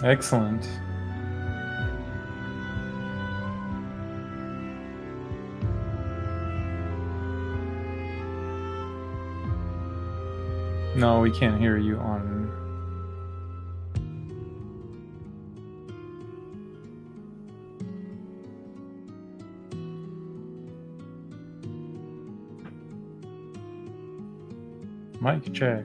Excellent. No, we can't hear you on. Mic check.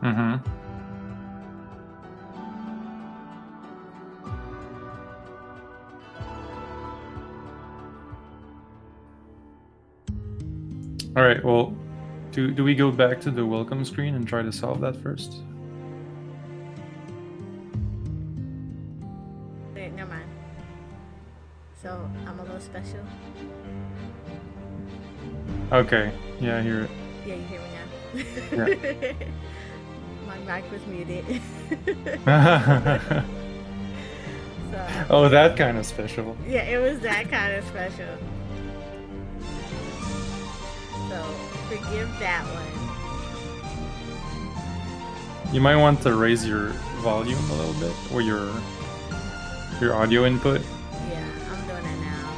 Mm-hmm. All right, well, do we go back to the welcome screen and try to solve that first? Wait, never mind. So I'm a little special. Okay, yeah, I hear it. Yeah, you hear me now? Yeah. My mic was muted. So, Oh, that kind of special. yeah, it was that kind of special. So forgive that one. You might want to raise your volume a little bit, or your audio input. Yeah, I'm doing it now.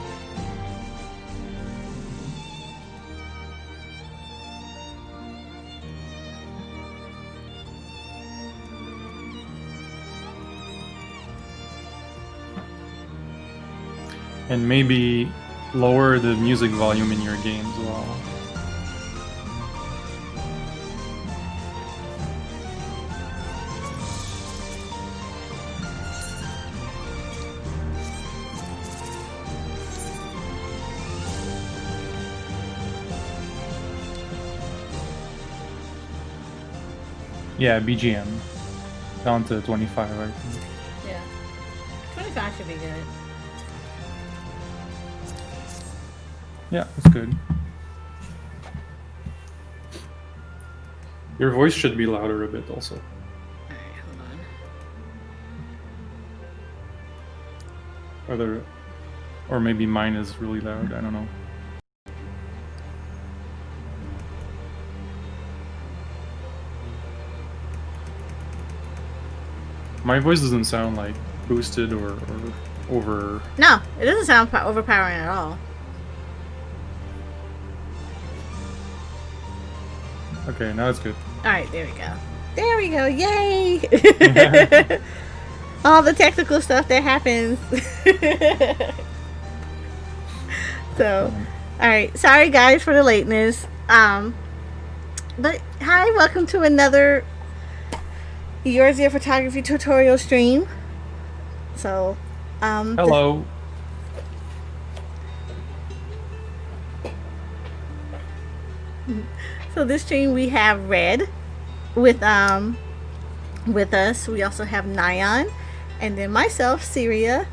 And maybe lower the music volume in your game as well. Yeah, BGM. Down to 25, I think. Yeah. 25 should be good. Yeah, that's good. Your voice should be louder a bit also. Alright, hold on. Or maybe mine is really loud, I don't know. My voice doesn't sound like boosted or over. No, it doesn't sound overpowering at all. Okay, now it's good. Alright, there we go. There we go. Yay! All the technical stuff that happens. So, alright. Sorry guys for the lateness. But hi, welcome to another Eorzea photography tutorial stream. So, Hello. So this stream we have Red with us. We also have Nyan, and then myself, Soraya.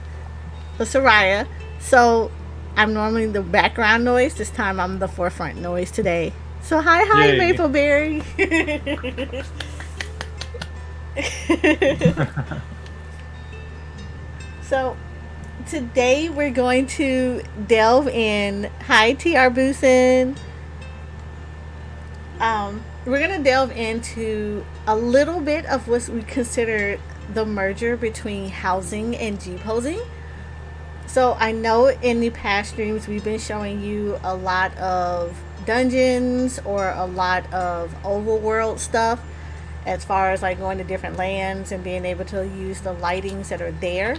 So I'm normally the background noise. This time I'm the forefront noise today. So hi, Yay. Mapleberry. So today we're going to delve in. Hi, TR Boosin. We're going to delve into a little bit of what we consider the merger between housing and GPOSing. So I know in the past streams we've been showing you a lot of dungeons or a lot of overworld stuff as far as like going to different lands and being able to use the lightings that are there.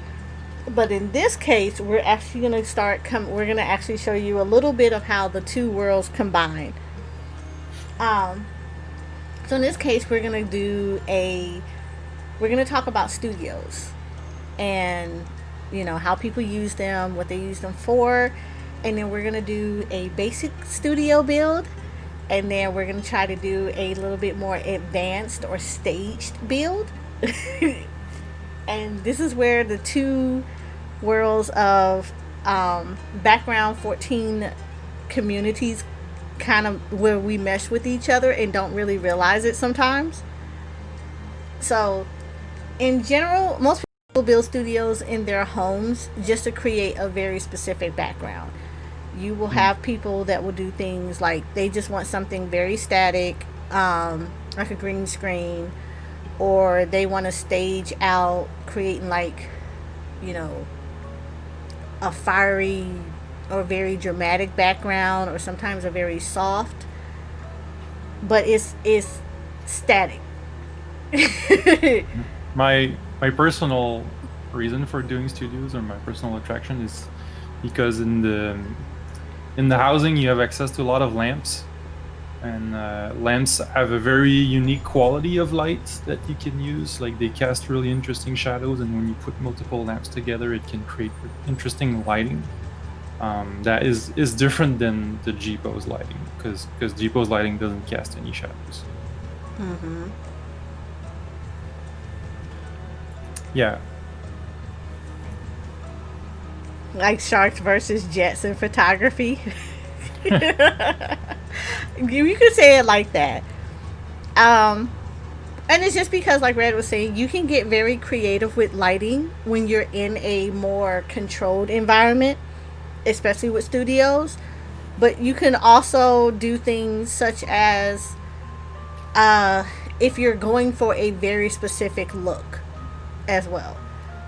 But in this case, we're actually going to we're going to actually show you a little bit of how the two worlds combine. So in this case, we're going to talk about studios and, you know, how people use them, what they use them for, and then we're gonna do a basic studio build, and then we're gonna try to do a little bit more advanced or staged build. And this is where the two worlds of background 14 communities kind of where we mesh with each other and don't really realize it sometimes. So in general, most people build studios in their homes just to create a very specific background. You will have people that will do things like they just want something very static, like a green screen, or they want to stage out creating like, you know, a fiery or very dramatic background, or sometimes a very soft, but it's static. My personal reason for doing studios, or my personal attraction, is because in the housing you have access to a lot of lamps, and lamps have a very unique quality of light that you can use. Like, they cast really interesting shadows, and when you put multiple lamps together, it can create interesting lighting. That is different than the GPOSE lighting, because GPOSE lighting doesn't cast any shadows. Mm-hmm. Yeah. Like sharks versus jets in photography. You could say it like that. And it's just because, like Red was saying, you can get very creative with lighting when you're in a more controlled environment, especially with studios. But you can also do things such as if you're going for a very specific look as well.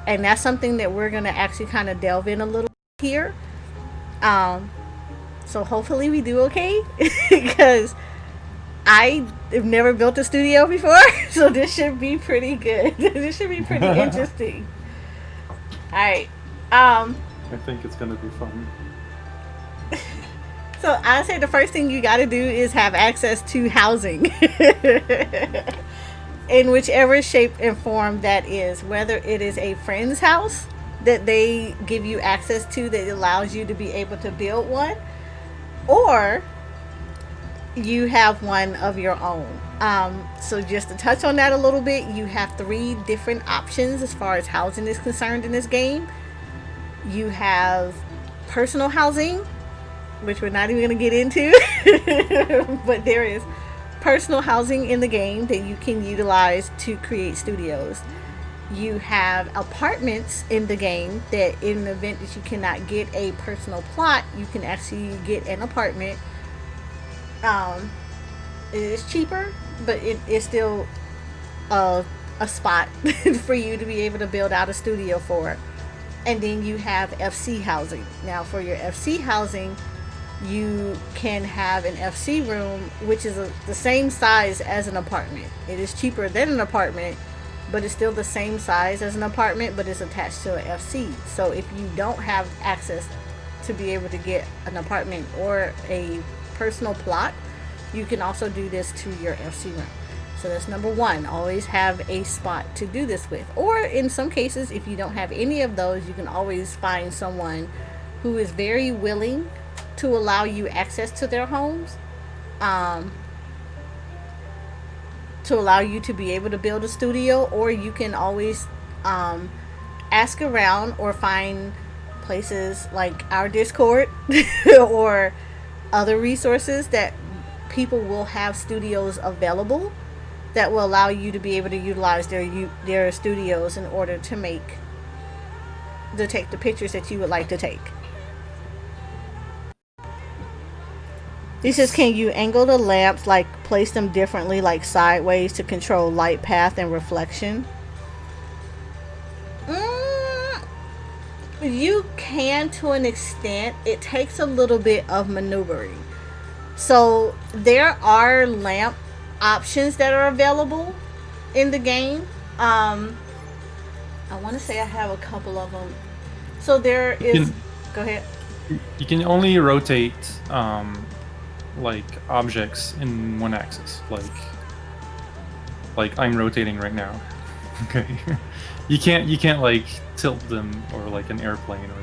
And that's something that we're going to actually kind of delve in a little here. So hopefully we do okay, because I have never built a studio before, so this should be pretty good. This should be pretty interesting. All right. I think it's gonna be fun. So I'd say the first thing you got to do is have access to housing, in whichever shape and form that is. Whether it is a friend's house that they give you access to that allows you to be able to build one, or you have one of your own. So just to touch on that a little bit, you have 3 different options as far as housing is concerned in this game. You have personal housing, which we're not even going to get into, but there is personal housing in the game that you can utilize to create studios. You have apartments in the game that, in the event that you cannot get a personal plot, you can actually get an apartment. It is cheaper, but it is still a spot for you to be able to build out a studio for. And then you have FC housing. Now, for your FC housing, you can have an FC room, which is the same size as an apartment. It is cheaper than an apartment, but it's still the same size as an apartment, but it's attached to an FC. So if you don't have access to be able to get an apartment or a personal plot, you can also do this to your FC room. So that's number 1. Always have a spot to do this with. Or in some cases, if you don't have any of those, you can always find someone who is very willing to allow you access to their homes, to allow you to be able to build a studio. Or you can always ask around or find places like our Discord or other resources that people will have studios available that will allow you to be able to utilize their studios in order to take the pictures that you would like to take. This is, can you angle the lamps, like place them differently, like sideways, to control light path and reflection? You can, to an extent. It takes a little bit of maneuvering. So there are lamp options that are available in the game. I want to say I have a couple of them. So there is... Go ahead. You can only rotate like objects in one axis, like I'm rotating right now. Okay. You can't like tilt them, or like an airplane or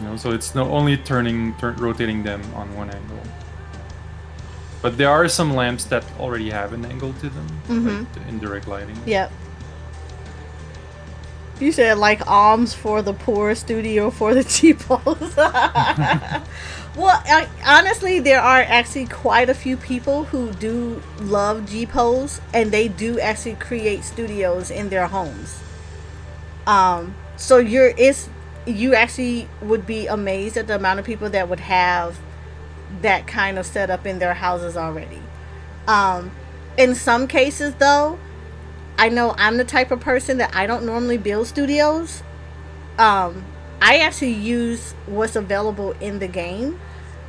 You know, so it's not only rotating them on one angle. But there are some lamps that already have an angle to them, like the indirect lighting. Yep. You said like alms for the poor, studio for the cheapos. Well, honestly, there are actually quite a few people who do love GPOSE, and they do actually create studios in their homes. So you actually would be amazed at the amount of people that would have that kind of setup in their houses already. In some cases, though, I know I'm the type of person that I don't normally build studios. I actually use what's available in the game.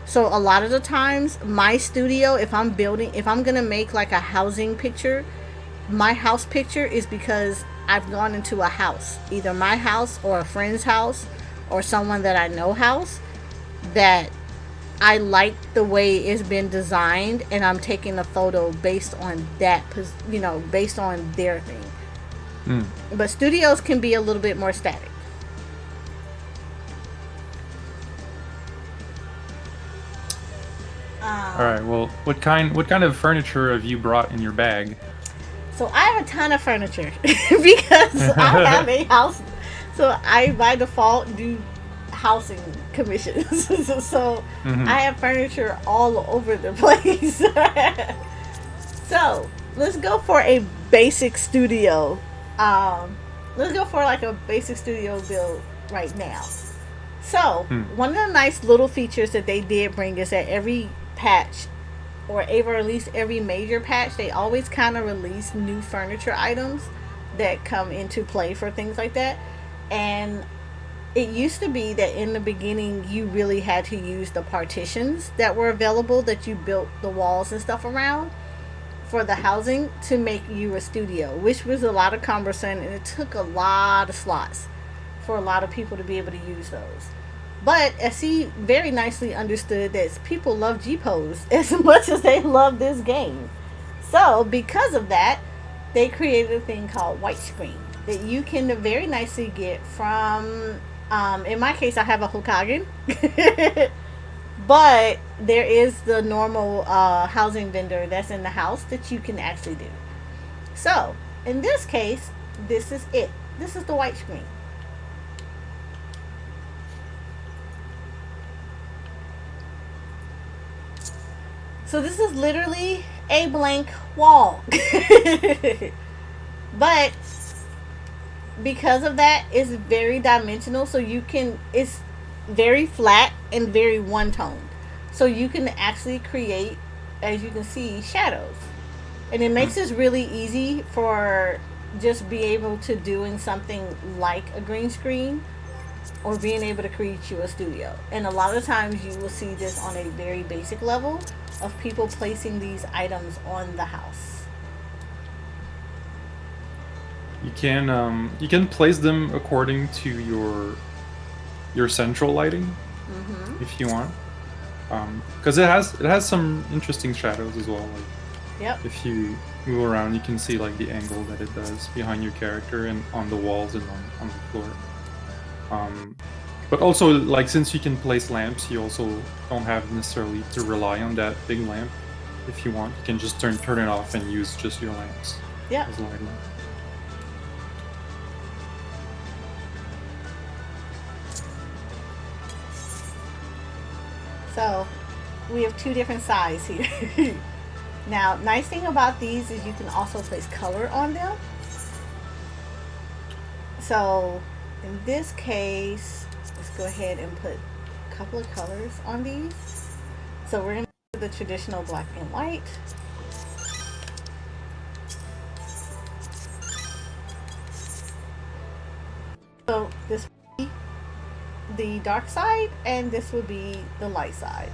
So a lot of the times, my studio, if I'm gonna make like a housing picture, my house picture is because I've gone into a house, either my house or a friend's house or someone that I know house, that I like the way it's been designed, and I'm taking a photo based on that, based on their thing. But studios can be a little bit more static. All right. Well, what kind of furniture have you brought in your bag? So I have a ton of furniture because I have a house. So I, by default, do housing commissions. So I have furniture all over the place. So let's go for a basic studio. Let's go for like a basic studio build right now. So one of the nice little features that they did bring is that every patch, or at least every major patch, they always kind of release new furniture items that come into play for things like that. And it used to be that in the beginning you really had to use the partitions that were available, that you built the walls and stuff around for the housing, to make you a studio, which was a lot of cumbersome, and it took a lot of slots for a lot of people to be able to use those. But SE very nicely understood that people love GPOSE as much as they love this game. So because of that, they created a thing called white screen that you can very nicely get from, in my case, I have a Hokage. But there is the normal housing vendor that's in the house that you can actually do. So in this case, this is it. This is the white screen. So this is literally a blank wall. But because of that, it's very dimensional. So it's very flat and very one-toned. So you can actually create, as you can see, shadows. And it makes this really easy for just be able to doing something like a green screen, or being able to create you a studio. And a lot of times you will see this on a very basic level of people placing these items on the house. You can place them according to your central lighting, if you want, because it has some interesting shadows as well. Like, yep. If you move around, you can see like the angle that it does behind your character and on the walls and on the floor. But also, like, since you can place lamps, you also don't have necessarily to rely on that big lamp. If you want, you can just turn it off and use just your lamps. Yeah. As lighting. So we have two different sizes here. Now, nice thing about these is you can also place color on them. So in this case, let's go ahead and put a couple of colors on these. So we're going to do the traditional black and white. So this would be the dark side, and this would be the light side.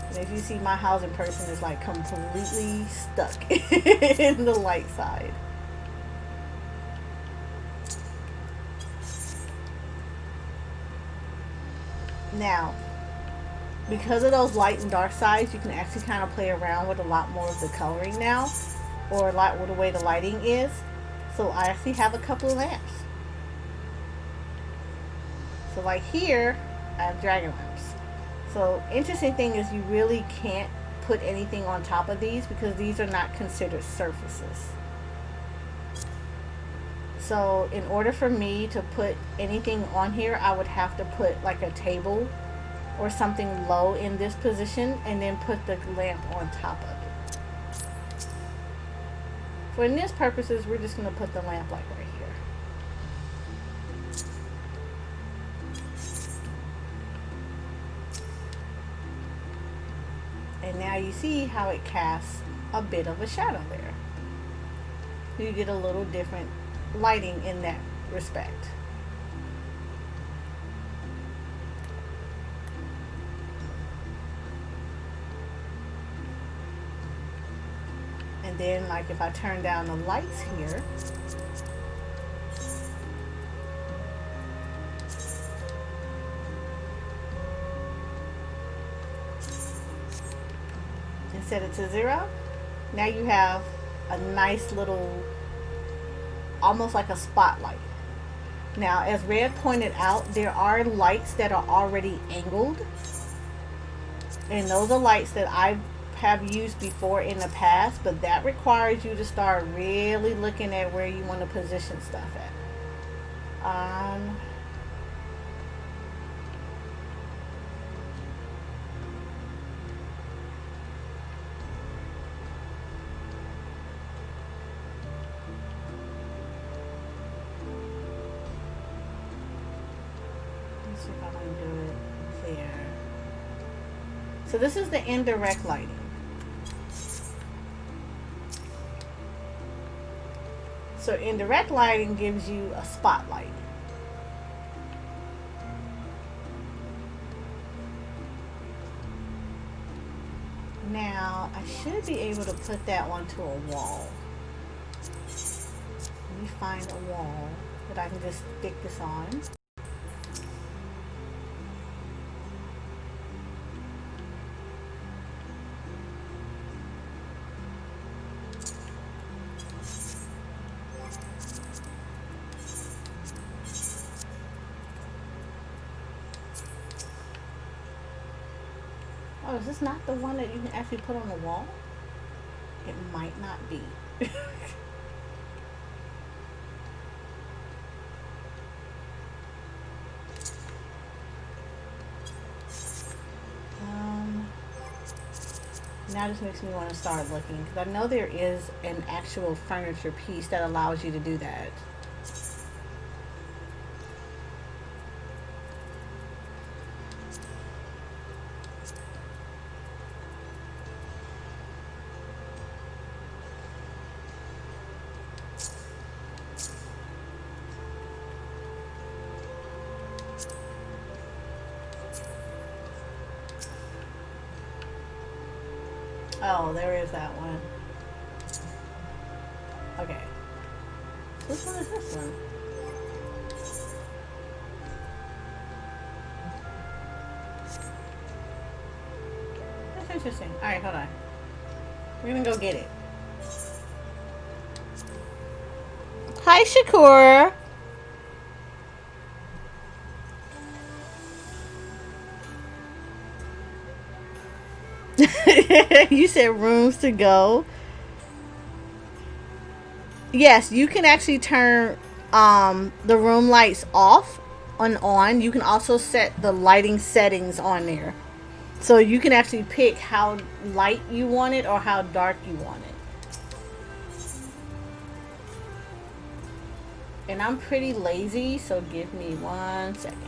And as you see, my housing person is like completely stuck in the light side. Now, because of those light and dark sides, you can actually kind of play around with a lot more of the coloring now, or a lot with the way the lighting is. So I actually have a couple of lamps. So like here, I have dragon lamps. So interesting thing is you really can't put anything on top of these because these are not considered surfaces. So in order for me to put anything on here, I would have to put like a table or something low in this position and then put the lamp on top of it. For in this purposes, we're just going to put the lamp like right here. And now you see how it casts a bit of a shadow there. You get a little different lighting in that respect. And then like if I turn down the lights here, and set it to 0, now you have a nice little, almost like a spotlight. Now, as Red pointed out, there are lights that are already angled, and those are lights that I have used before in the past, but that requires you to start really looking at where you want to position stuff at. Let's see if I can do it there. So this is the indirect lighting. So indirect lighting gives you a spotlight. Now, I should be able to put that onto a wall. Let me find a wall that I can just stick this on. Oh, is this not the one that you can actually put on the wall? It might not be. Now this makes me want to start looking, because I know there is an actual furniture piece that allows you to do that. Oh, there is that one. Okay. Which one is this one? That's interesting. Alright, hold on. We're gonna go get it. Hi, Shakur. You said rooms to go. Yes, you can actually turn the room lights off and on. You can also set the lighting settings on there. So you can actually pick how light you want it or how dark you want it. And I'm pretty lazy, so give me 1 second.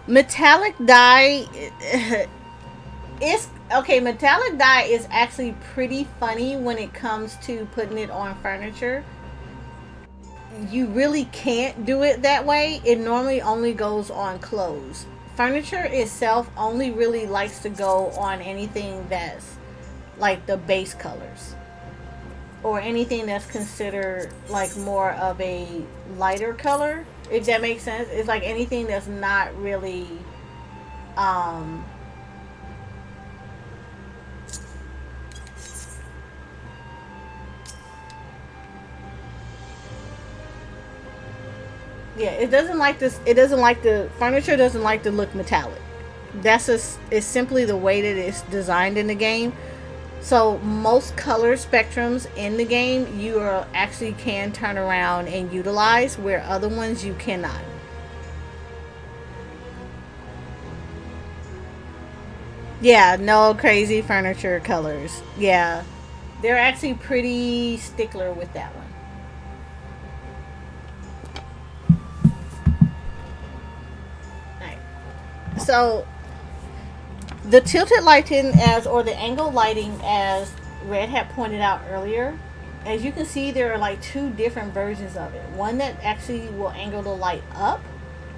Metallic dye is okay. Metallic dye is actually pretty funny when it comes to putting it on furniture. You really can't do it that way. It normally only goes on clothes. Furniture itself only really likes to go on anything that's like the base colors. or anything that's considered like more of a lighter color, if that makes sense. It's like anything that's not really um yeah, it doesn't like this. It doesn't like the furniture doesn't like to look metallic. That's just it's simply the way that it's designed in the game. So most color spectrums in the game you are actually can turn around and utilize, where other ones you cannot. Yeah, no crazy furniture colors. Yeah, they're actually pretty stickler with that one. All right. So the tilted lighting as or the angle lighting, as Red had pointed out earlier, as you can see there are like two different versions of it. One that actually will angle the light up,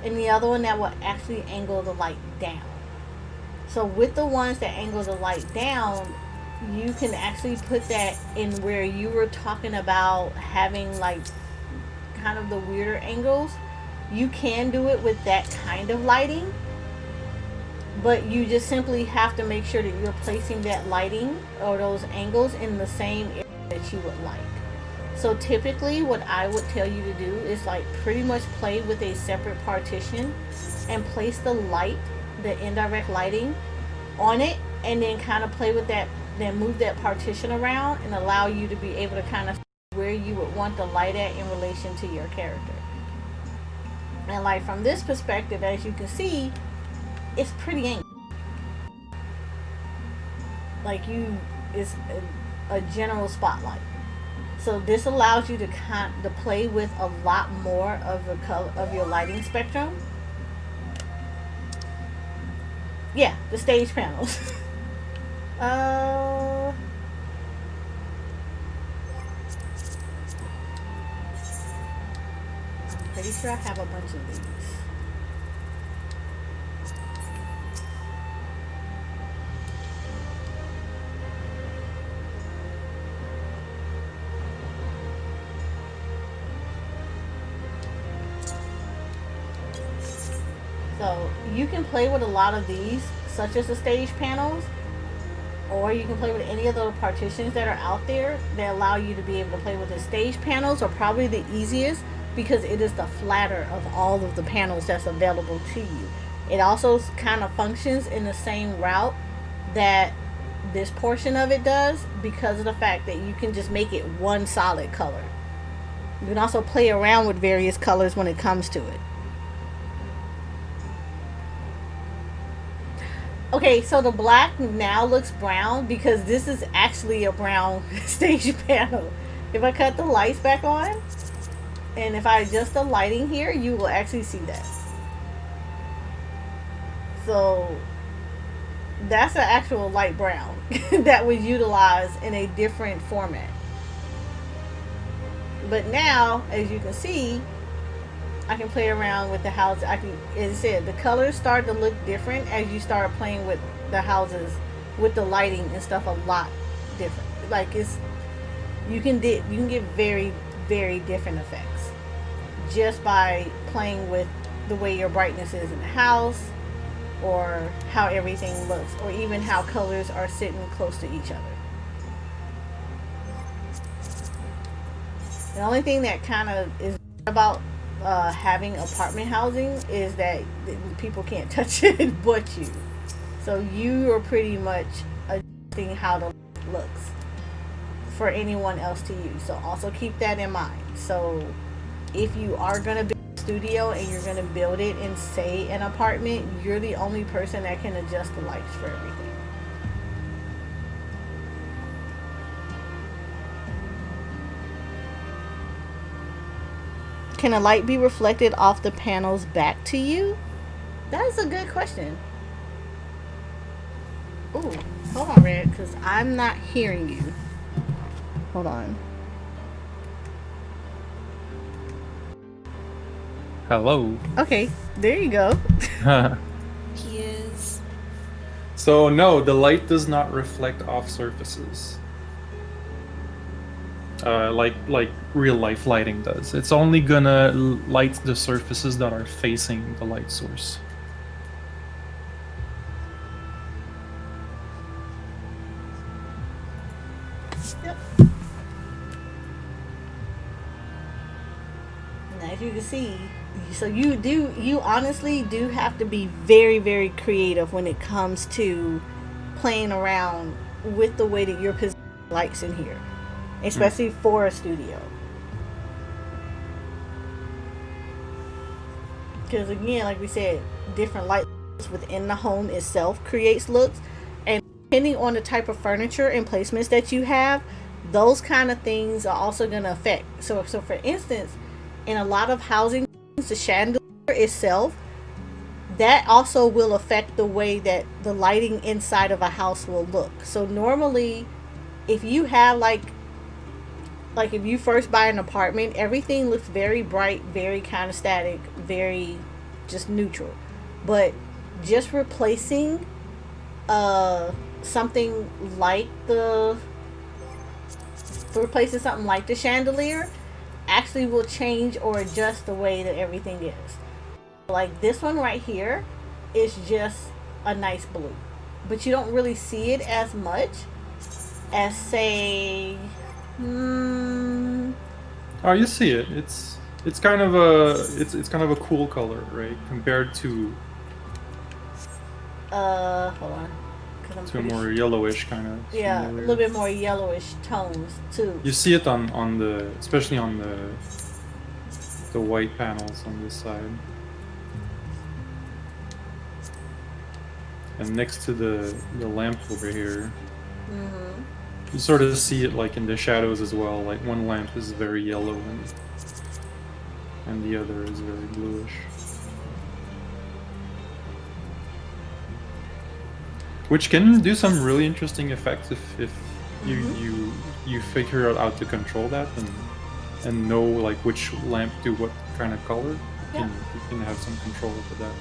and the other one that will actually angle the light down. So with the ones that angle the light down, you can actually put that in where you were talking about having like kind of the weirder angles. You can do it with that kind of lighting, but you just simply have to make sure that you're placing that lighting or those angles in the same area that you would like. So typically what I would tell you to do is like pretty much play with a separate partition and place the light, the indirect lighting on it, and then kind of play with that, then move that partition around and allow you to be able to kind of see where you would want the light at in relation to your character. And like from this perspective, as you can see, it's pretty angled. Like you, it's a general spotlight. So this allows you to to play with a lot more of the color of your lighting spectrum. Yeah, the stage panels. Pretty sure I have a bunch of these. So you can play with a lot of these, such as the stage panels, or you can play with any of the partitions that are out there that allow you to be able to play with the stage panels, are probably the easiest because it is the flatter of all of the panels that's available to you. It also kind of functions in the same route that this portion of it does, because of the fact that you can just make it one solid color. You can also play around with various colors when it comes to it. Okay, so the black now looks brown because this is actually a brown stage panel. If I cut the lights back on, and if I adjust the lighting here, you will actually see that. So that's an actual light brown that was utilized in a different format. But now, as you can see, I can play around with the houses. I can, as I said, the colors start to look different as you start playing with the houses, with the lighting and stuff a lot different. Like you can get very, very different effects just by playing with the way your brightness is in the house, or how everything looks, or even how colors are sitting close to each other. The only thing that kind of is about having apartment housing is that people can't touch it but you. So you are pretty much adjusting how the looks for anyone else to use. So also keep that in mind. So if you are going to build a studio and you're going to build it in, say, an apartment, you're the only person that can adjust the lights for everything. Can a light be reflected off the panels back to you? That is a good question. Ooh, hold on, Red, because I'm not hearing you. Hold on. Hello. Okay, there you go. He is. So no, the light does not reflect off surfaces. like real life lighting does. It's only gonna light the surfaces that are facing the light source. Yep. And as you can see, so you honestly do have to be very, very creative when it comes to playing around with the way that you're positioning lights in here, especially for a studio. Because again, like we said, different lights within the home itself creates looks, and depending on the type of furniture and placements that you have, those kind of things are also going to affect. So for instance, in a lot of housing, the chandelier itself, that also will affect the way that the lighting inside of a house will look. So normally, if you have like if you first buy an apartment, everything looks very bright, very kind of static, very just neutral. But just replacing something like the chandelier actually will change or adjust the way that everything is. Like this one right here is just a nice blue, but you don't really see it as much as say Oh, you see it. It's kind of a cool color, right? Compared to hold on, to a more yellowish kind of a little bit more yellowish tones too. You see it on the, especially on the white panels on this side. And next to the lamp over here, you sort of see it like in the shadows as well. Like one lamp is very yellow and the other is very bluish. Which can do some really interesting effects if you figure out how to control that and know like which lamp do what kind of color. You can have some control over that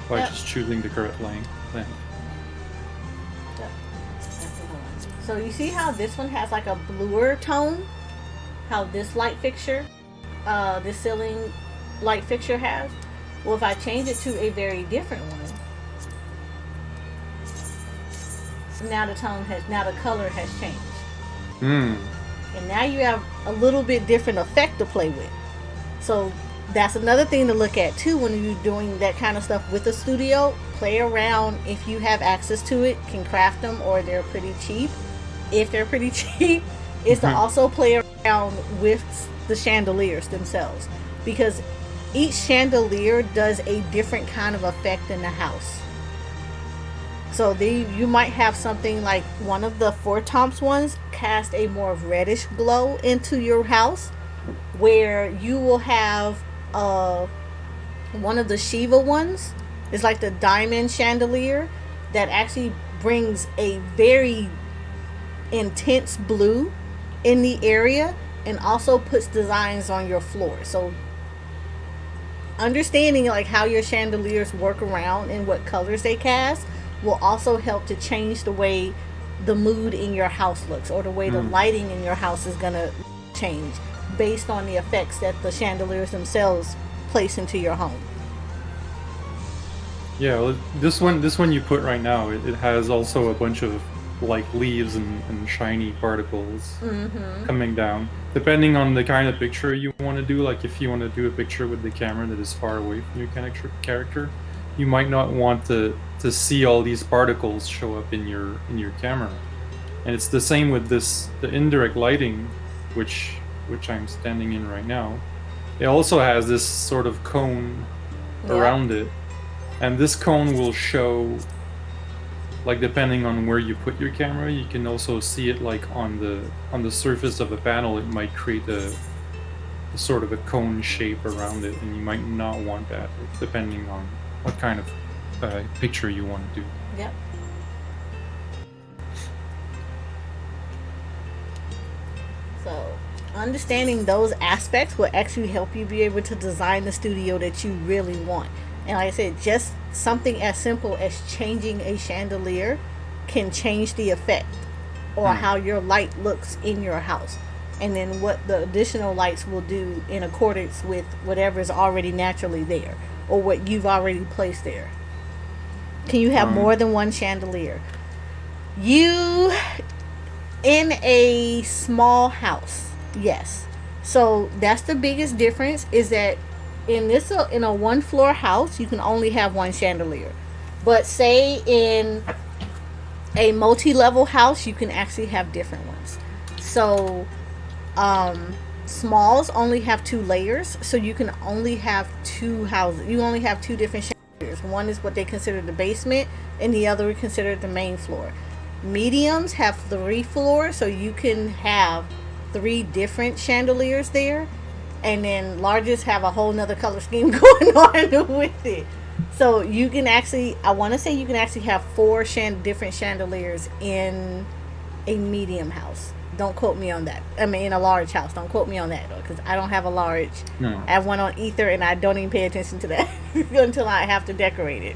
by just choosing the correct lamp. So you see how this one has like a bluer tone? How this light fixture, this ceiling light fixture has? Well, if I change it to a very different one, now the color has changed. And now you have a little bit different effect to play with. So that's another thing to look at too when you're doing that kind of stuff with a studio. Play around if you have access to it, can craft them, or they're pretty cheap. If they're pretty cheap, is to also play around with the chandeliers themselves, because each chandelier does a different kind of effect in the house. So you might have something like one of the Four Tops ones cast a more reddish glow into your house, where you will have one of the Shiva ones is like the diamond chandelier that actually brings a very intense blue in the area and also puts designs on your floor. So understanding like how your chandeliers work around and what colors they cast will also help to change the way the mood in your house looks, or the way the lighting in your house is going to change based on the effects that the chandeliers themselves place into your home. Yeah, well, this one you put right now, it has also a bunch of like leaves and shiny particles coming down. Depending on the kind of picture you want to do, like if you want to do a picture with the camera that is far away from your character, you might not want to see all these particles show up in your camera. And it's the same with the indirect lighting, which I'm standing in right now. It also has this sort of cone around it, and this cone will show, like depending on where you put your camera, you can also see it like on the surface of a panel. It might create a sort of a cone shape around it, and you might not want that depending on what kind of picture you want to do. Yep. So understanding those aspects will actually help you be able to design the studio that you really want. And like I said, just something as simple as changing a chandelier can change the effect or how your light looks in your house. and then what the additional lights will do in accordance with whatever is already naturally there or what you've already placed there. Can you have more than one chandelier? You, in a small house, yes. So that's the biggest difference, is that in a one floor house, you can only have one chandelier. But say in a multi-level house, you can actually have different ones. So smalls only have 2 layers, so you can only have 2 houses. You only have 2 different chandeliers. One is what they consider the basement, and the other is considered the main floor. Mediums have 3 floors, so you can have 3 different chandeliers there, and then largest have a whole nother color scheme going on with it. So you can actually, I want to say you can actually have 4 different chandeliers in a medium house. Don't quote me on that. I mean, in a large house. Don't quote me on that, though, because I don't have a large. No. I have one on Ether, and I don't even pay attention to that until I have to decorate it.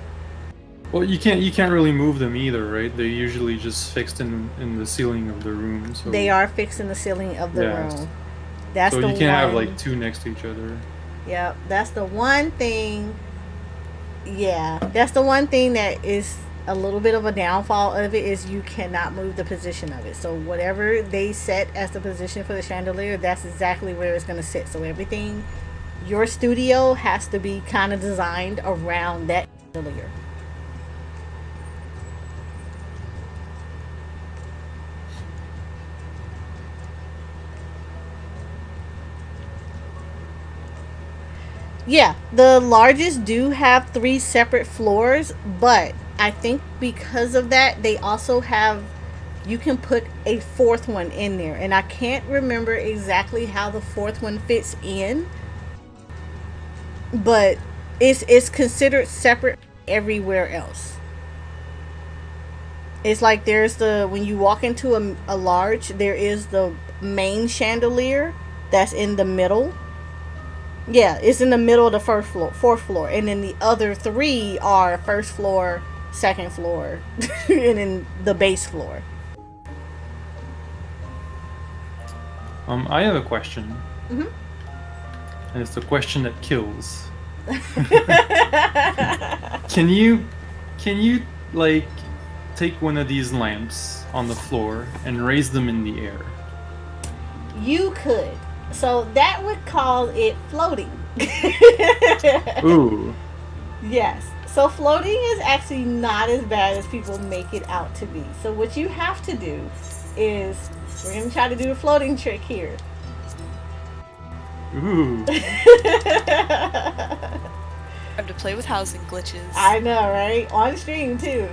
Well, you can't really move them either, right? They're usually just fixed in the ceiling of the room. So They are fixed in the ceiling of the room. That's so the you can't have one- like 2 next to each other. Yep, that's the one thing. Yeah, that's the one thing that is a little bit of a downfall of it, is you cannot move the position of it. So whatever they set as the position for the chandelier, that's exactly where it's going to sit. So everything, your studio has to be kind of designed around that chandelier. Yeah, the largest do have 3 separate floors, but I think because of that, they also have, you can put a 4th one in there, and I can't remember exactly how the 4th one fits in, but it's considered separate everywhere else. It's like there's when you walk into a large, there is the main chandelier that's in the middle. Yeah, it's in the middle of the 4th floor, and then the other 3 are 1st floor, 2nd floor, and then the base floor. I have a question. Mhm. And it's the question that kills. Can you like take one of these lamps on the floor and raise them in the air? You could. So that would call it floating. Ooh. Yes. So floating is actually not as bad as people make it out to be. So what you have to do is, we're going to try to do the floating trick here. Ooh. Time to play with housing glitches. I know, right? On stream too.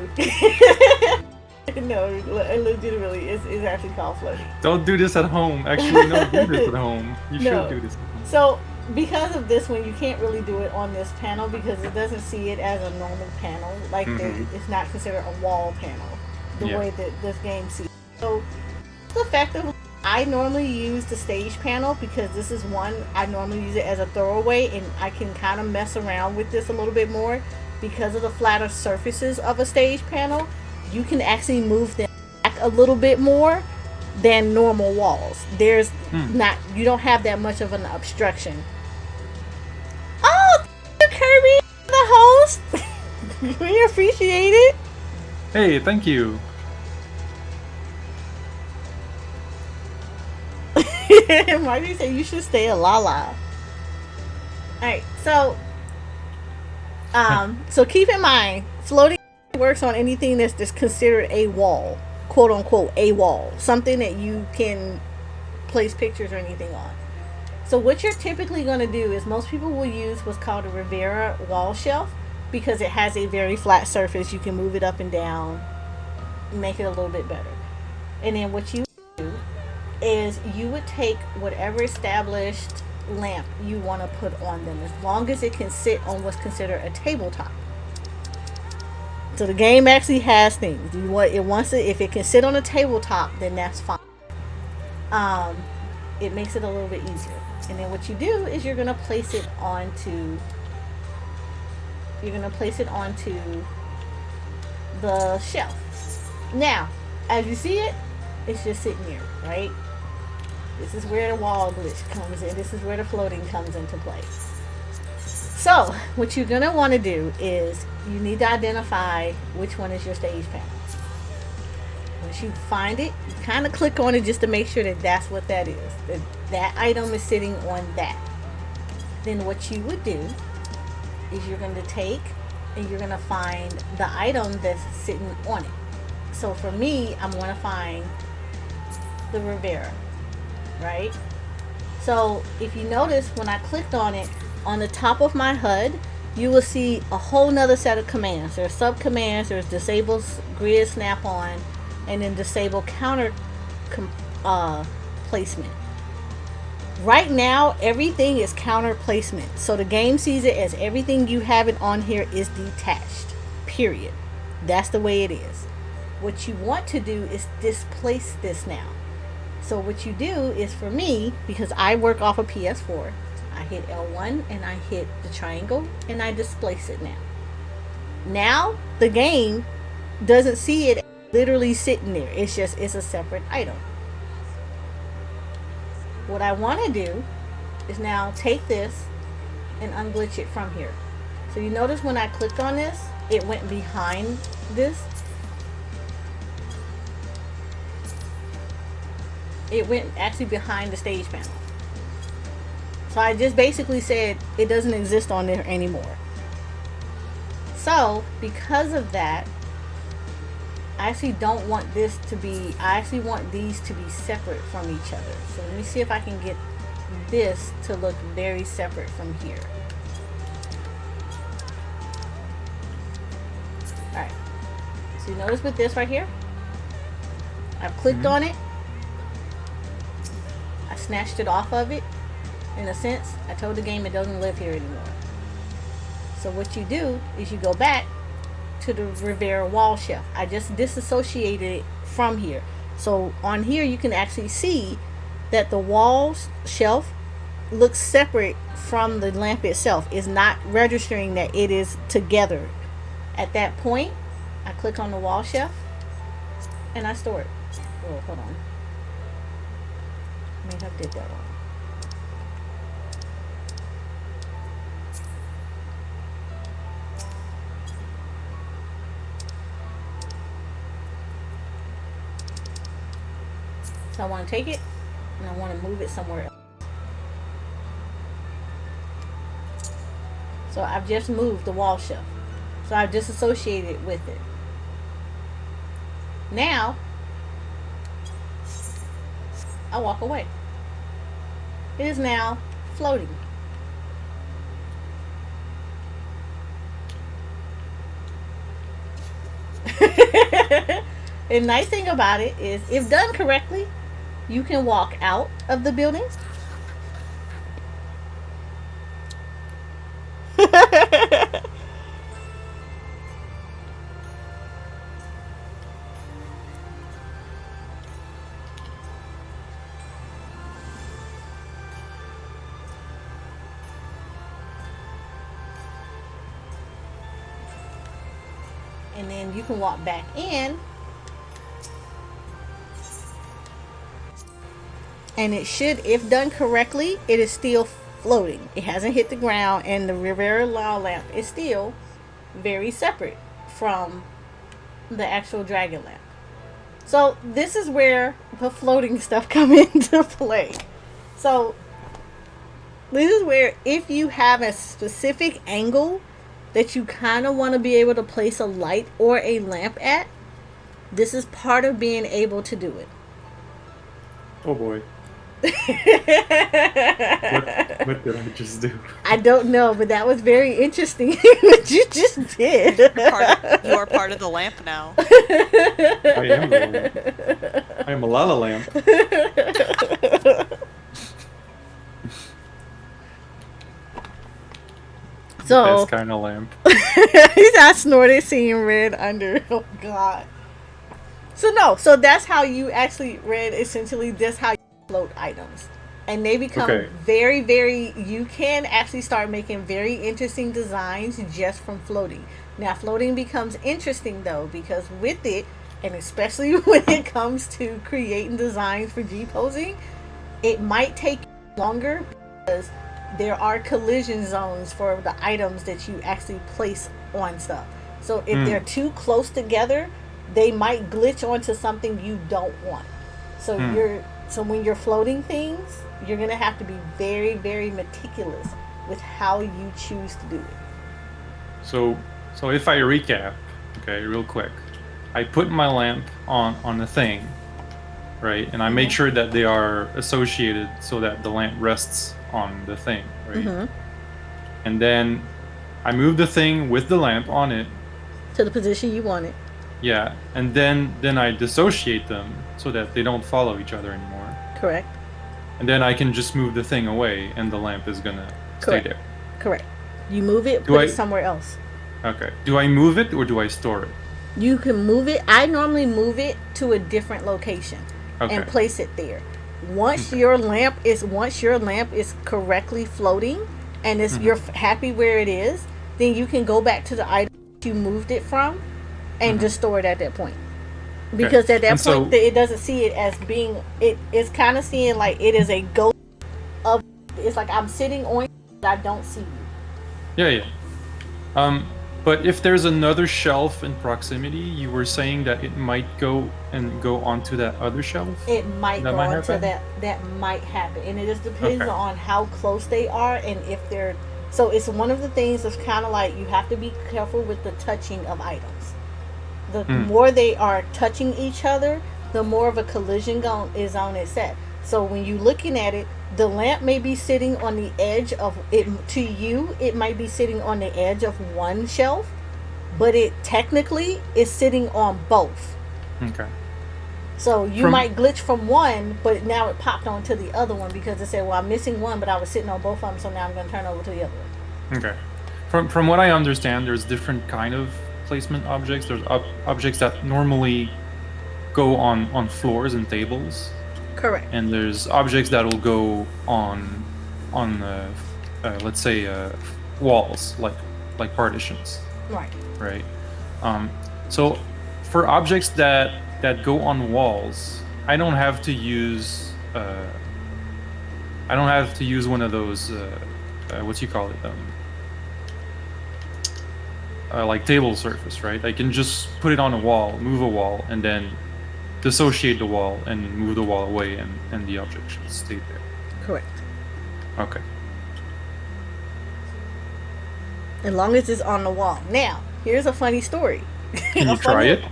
No, legitimately, it's actually called floating. Don't do this at home. Actually, no, do this at home. You No. should do this at home. So, because of this one, you can't really do it on this panel because it doesn't see it as a normal panel. Like, it's not considered a wall panel the way that this game sees it. So, effectively, I normally use the stage panel because this is one, I normally use it as a throwaway, and I can kind of mess around with this a little bit more because of the flatter surfaces of a stage panel. You can actually move them back a little bit more than normal walls. There's not, you don't have that much of an obstruction. Oh, thank you, Kirby, the host. We appreciate it. Hey, thank you. Marty said you should stay a Lala. Alright, so so keep in mind, floating works on anything that's just considered a wall, quote unquote a wall, something that you can place pictures or anything on. So what you're typically going to do is, most people will use what's called a Rivera wall shelf because it has a very flat surface. You can move it up and down, make it a little bit better. And then what you do is you would take whatever established lamp you want to put on them, as long as it can sit on what's considered a tabletop. So the game actually has things. If it can sit on a tabletop, then that's fine. It makes it a little bit easier. And then what you do is you're gonna place it onto the shelf. Now, as you see it, it's just sitting here, right? This is where the wall glitch comes in. This is where the floating comes into play. So, what you're going to want to do is you need to identify which one is your stage panel. Once you find it, you kind of click on it just to make sure that that's what that is. That item is sitting on that. Then what you would do is you're going to take and you're going to find the item that's sitting on it. So for me, I'm going to find the Rivera, right? So if you notice, when I clicked on it, on the top of my HUD, you will see a whole nother set of commands. There's sub commands, there's disable grid snap on, and then disable counter placement. Right now, everything is counter placement. So the game sees it as everything you have it on here is detached. Period. That's the way it is. What you want to do is displace this now. So what you do is, for me, because I work off a PS4, I hit L1 and I hit the triangle and I displace it now. Now the game doesn't see it literally sitting there. It's a separate item. What I want to do is now take this and unglitch it from here. So you notice when I clicked on this, it went behind this. It went actually behind the stage panel. So I just basically said it doesn't exist on there anymore. So because of that, I actually don't want this to be, I actually want these to be separate from each other. So let me see if I can get this to look very separate from here. Alright. So you notice with this right here, I've clicked on it. I snatched it off of it. In a sense, I told the game it doesn't live here anymore. So what you do is you go back to the Rivera wall shelf. I just disassociated it from here. So on here you can actually see that the wall shelf looks separate from the lamp itself. It's not registering that it is together. At that point, I click on the wall shelf and I store it. Oh, hold on. Maybe I did that wrong. So I want to take it and I want to move it somewhere else. So I've just moved the wall shelf. So I've disassociated with it. Now, I walk away. It is now floating. The nice thing about it is, if done correctly, you can walk out of the building. And then you can walk back in. And it should, if done correctly, it is still floating. It hasn't hit the ground, and the Rivera Law lamp is still very separate from the actual dragon lamp. So this is where the floating stuff come into play. So this is where, if you have a specific angle that you kind of want to be able to place a light or a lamp at, this is part of being able to do it. Oh boy. What did I just do? I don't know, but that was very interesting what you just did. You are part of the lamp now. I am the lamp. I am a Lala lamp. So Best kind of lamp. I snorted seeing red under. Oh god. So that's how you actually read, essentially that's how you float items. And they become very, very, you can actually start making very interesting designs just from floating. Now floating becomes interesting though, because with it, and especially when it comes to creating designs for GPOSing, it might take longer because there are collision zones for the items that you actually place on stuff. So if they're too close together, they might glitch onto something you don't want. So when you're floating things, you're gonna have to be very, very meticulous with how you choose to do it. So if I recap, okay, real quick, I put my lamp on the thing, right, and I make sure that they are associated so that the lamp rests on the thing, right, and then I move the thing with the lamp on it To the position you want it. yeah, and then I dissociate them so that they don't follow each other anymore, Correct. and then I can just move the thing away and the lamp is gonna stay Correct. there. Correct. You move it, Do put I- it somewhere else. Okay, do I move it or do I store it? You can move it. I normally move it to a different location Okay. and place it there. Once your lamp is correctly floating and you're happy where it is, then you can go back to the item you moved it from and just store it at that point. Because at that And so- point, it doesn't see it as being. It's kind of seeing like it is a ghost of. It's like I'm sitting on you, but I don't see you. Yeah. But if there's another shelf in proximity, you were saying that it might go onto that other shelf? It might That go might into happen? that might happen, and it just depends Okay. on how close they are and if they're. So it's one of the things that's kind of like you have to be careful with the touching of items. The more they are touching each other, the more of a collision is on its set. So when you're looking at it, the lamp may be sitting on the edge of it. To you, it might be sitting on the edge of one shelf, but it technically is sitting on both. Okay. So you might glitch from one, but now it popped onto the other one because it said, well, I'm missing one, but I was sitting on both of them, so now I'm going to turn over to the other one. Okay. From what I understand, there's different kind of placement objects. There's objects that normally go on floors and tables, Correct. and there's objects that will go on let's say walls, like partitions, Right. right? So for objects that go on walls, I don't have to use one of those what you call it, like table surface, right? I can just put it on a wall, move a wall, and then dissociate the wall and move the wall away, and the object should stay there. Correct. Okay. As long as it's on the wall. Now, here's a funny story. Can you try it?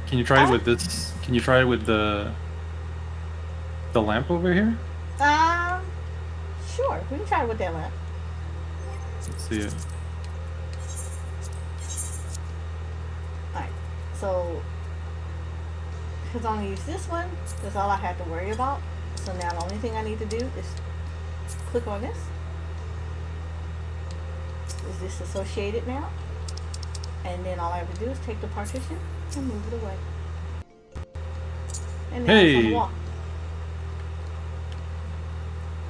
Can you try it Uh, with this? Can you try it with the lamp over here? Sure. We can try it with that lamp. Let's see it. Alright. So, because I'm going to use this one, that's all I have to worry about. So now the only thing I need to do is click on this. Is this associated now? And then all I have to do is take the partition and move it away. And now it's on the Hey! wall.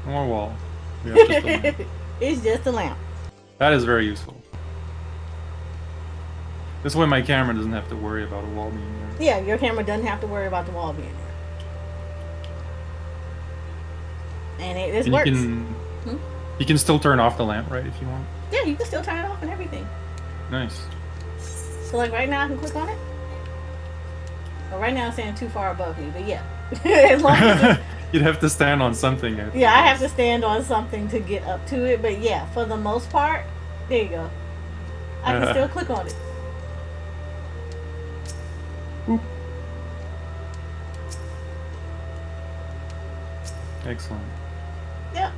More wall. We have just a lamp. It's just a lamp. That is very useful. This way my camera doesn't have to worry about a wall being there. Yeah, your camera doesn't have to worry about the wall being there. And it And works. you can still turn off the lamp, right, if you want. Yeah, you can still turn it off and everything. Nice. So like right now I can click on it. But right now it's saying too far above me, but yeah. As long as You'd have to stand on something. I think. yeah, I have to stand on something to get up to it, but yeah, for the most part, there you go. I can still click on it. Excellent. Yeah.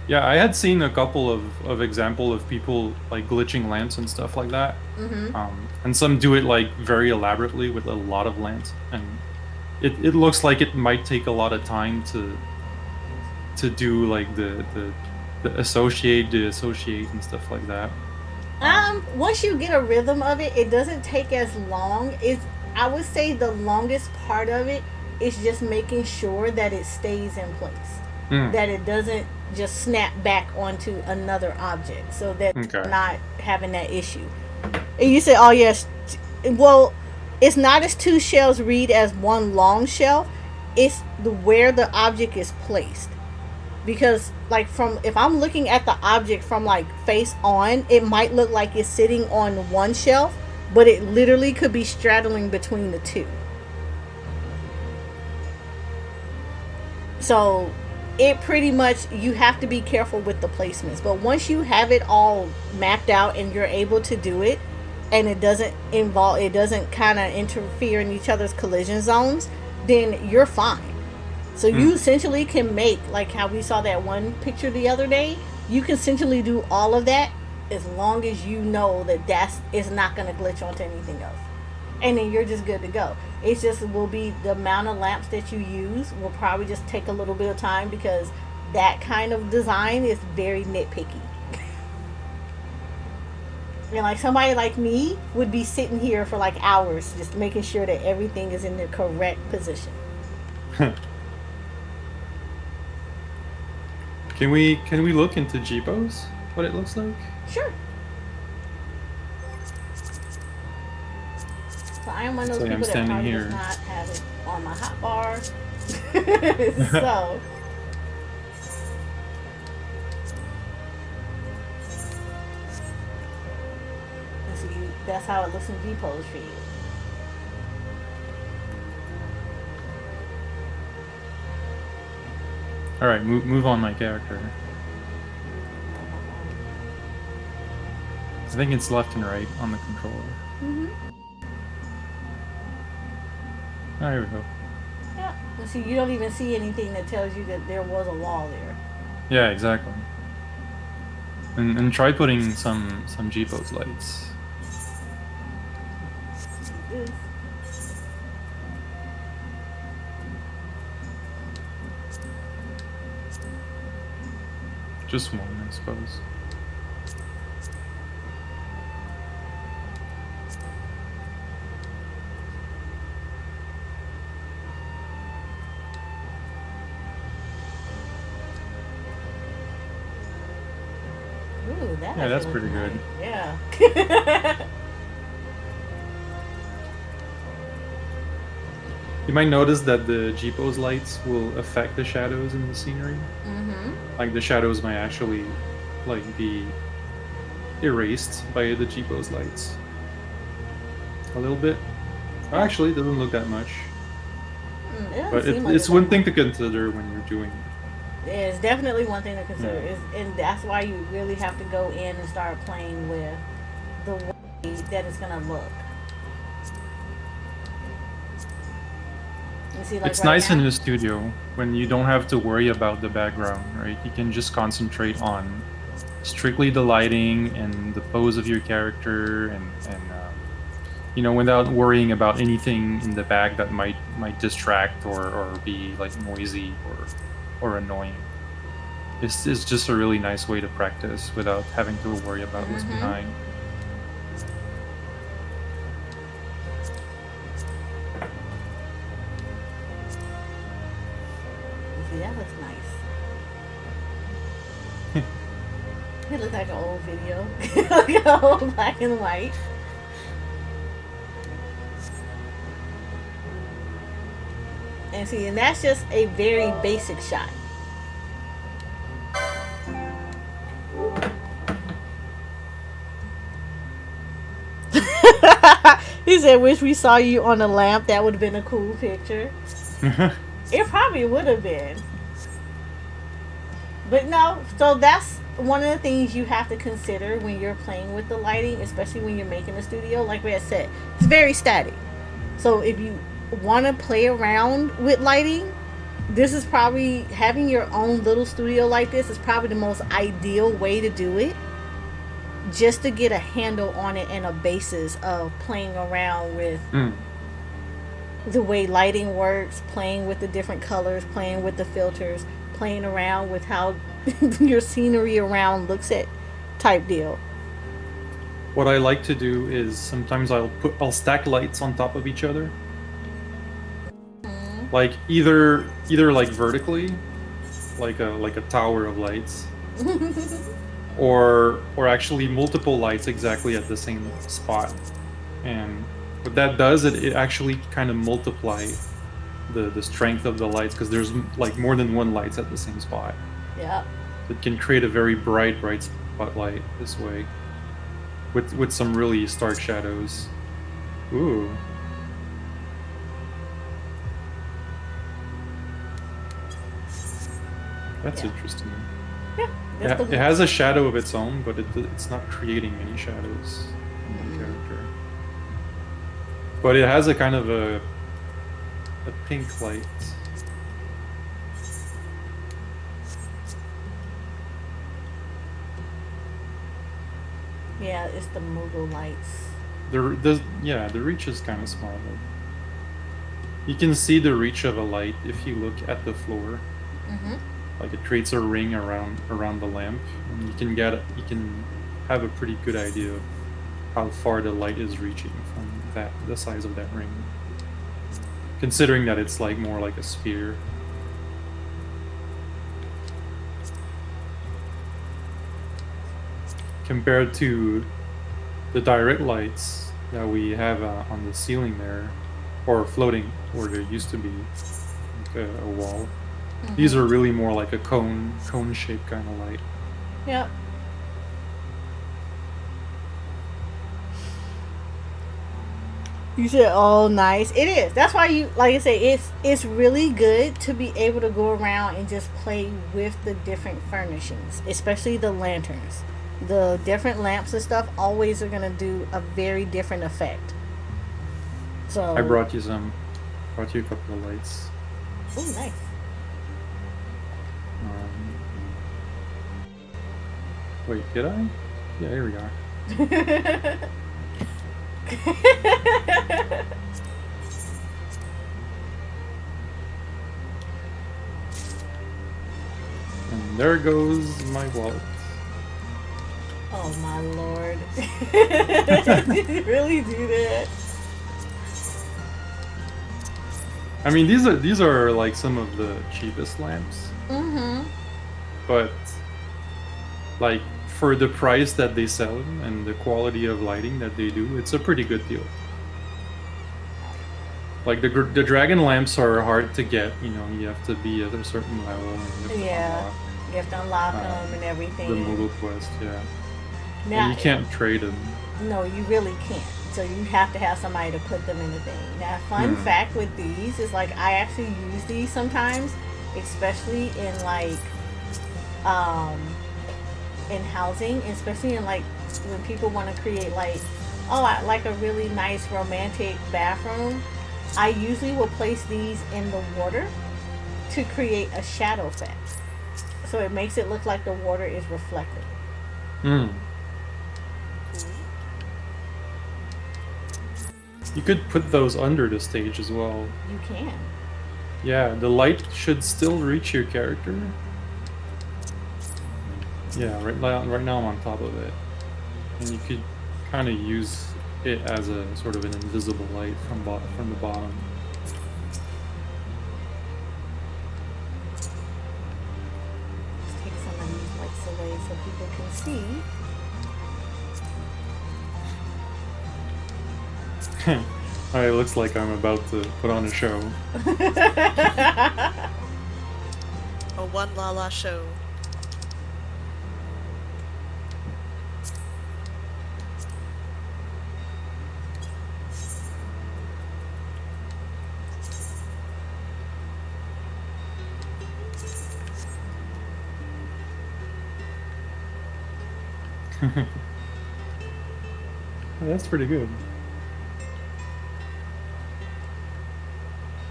Yeah, I had seen a couple of example of people like glitching lamps and stuff like that. And some do it like very elaborately with a lot of lamps, and it looks like it might take a lot of time to do like the associate and stuff like that. Once you get a rhythm of it, it doesn't take as long. I would say the longest part of it is just making sure that it stays in place. That it doesn't just snap back onto another object, so that Okay. not having that issue. And you said, oh yes, well, it's not as two shelves read as one long shelf. it's where the object is placed. Because like from if I'm looking at the object from like face on, it might look like it's sitting on one shelf, but it literally could be straddling between the two. So it pretty much, you have to be careful with the placements. But once you have it all mapped out and you're able to do it, and it doesn't kind of interfere in each other's collision zones, then you're fine. So you essentially can make, like how we saw that one picture the other day, you can essentially do all of that as long as you know that is not going to glitch onto anything else. And then you're just good to go. It's just will be the amount of lamps that you use will probably just take a little bit of time, because that kind of design is very nitpicky. And like somebody like me would be sitting here for like hours just making sure that everything is in the correct position. Can we look into GPOSE? What it looks like? Sure. So I am one of those people that probably does not have it on my hot bar. So let's see, that's how it looks in GPOSE for you. All right, move on my character. I think it's left and right on the controller. There we go. Yeah. Well, see, you don't even see anything that tells you that there was a wall there. Yeah, exactly. And try putting some GPOSE lights. Just one, I suppose. Ooh, Yeah, that's pretty good. Yeah. You might notice that the GPOSE lights will affect the shadows in the scenery. Like the shadows might actually like be erased by the GPOSE lights. A little bit. Actually, it doesn't look that much. But it's one thing to consider when you're doing it. Yeah, it's definitely one thing to consider. And that's why you really have to go in and start playing with the way that it's going to look. See, like it's nice in the studio when you don't have to worry about the background, right? You can just concentrate on strictly the lighting and the pose of your character, and you know, without worrying about anything in the back that might distract or be like noisy or annoying. It's just a really nice way to practice without having to worry about what's behind. That looks nice. It looks like an old video. Like an old black and white. And see, and that's just a very basic shot. He said, wish we saw you on a lamp. That would have been a cool picture. It probably would have been. But no, so that's one of the things you have to consider when you're playing with the lighting, especially when you're making a studio. Like we had said, it's very static. So if you want to play around with lighting, this is probably, having your own little studio like this is probably the most ideal way to do it, just to get a handle on it and a basis of playing around with the way lighting works, playing with the different colors, playing with the filters, playing around with how your scenery around looks at type deal. What I like to do is sometimes I'll stack lights on top of each other. Like either like vertically, like a tower of lights, or actually multiple lights exactly at the same spot. And what that does, it actually kind of multiply the strength of the lights, because there's like more than one lights at the same spot. Yep. It can create a very bright spotlight this way, with some really stark shadows. Ooh. That's Yeah. interesting. Yeah. That's It has a shadow of its own, but it's not creating any shadows on the character. But it has a kind of a pink light. Yeah, it's the Moogle lights. The reach is kind of small. Though. You can see the reach of a light if you look at the floor. Mm-hmm. Like it creates a ring around the lamp, and you can have a pretty good idea of how far the light is reaching from the size of that ring. Considering that it's like more like a sphere. Compared to the direct lights that we have on the ceiling there, or floating where there used to be like a wall. Mm-hmm. These are really more like a cone shaped kind of light. Yep. You said, "Oh, nice." It is. That's why you, like I say, it's really good to be able to go around and just play with the different furnishings, especially the lanterns. The different lamps and stuff always are gonna do a very different effect. So I brought you a couple of lights. Oh, nice. Wait, did I? Yeah, here we are. And there goes my wallet. Oh my lord. Did you really do that? I mean, these are like some of the cheapest lamps. Mm-hmm. But like for the price that they sell them and the quality of lighting that they do, it's a pretty good deal. Like the dragon lamps are hard to get. You know, you have to be at a certain level. And you have to unlock, You have to unlock them and everything. the Moogle Quest, yeah. Now, And you can't trade them. No, you really can't. So you have to have somebody to put them in the thing. Now, fun fact with these is like I actually use these sometimes, especially in like in housing, especially in like when people want to create like, oh, I like a really nice romantic bathroom. I usually will place these in the water to create a shadow effect. So it makes it look like the water is reflected. You could put those under the stage as well. You can. Yeah, the light should still reach your character. Yeah, right now I'm on top of it. And you could kind of use it as a sort of an invisible light from the bottom. Let's take some of these lights away so people can see. It looks like I'm about to put on a show. A one la la show. That's pretty good.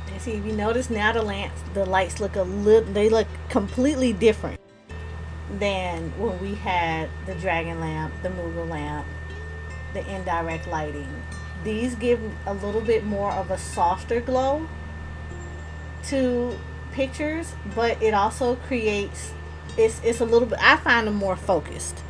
And see, if you notice now the lights look they look completely different than when we had the dragon lamp, the Moogle lamp, the indirect lighting. These give a little bit more of a softer glow to pictures, but it also creates, it's a little bit, I find them more focused.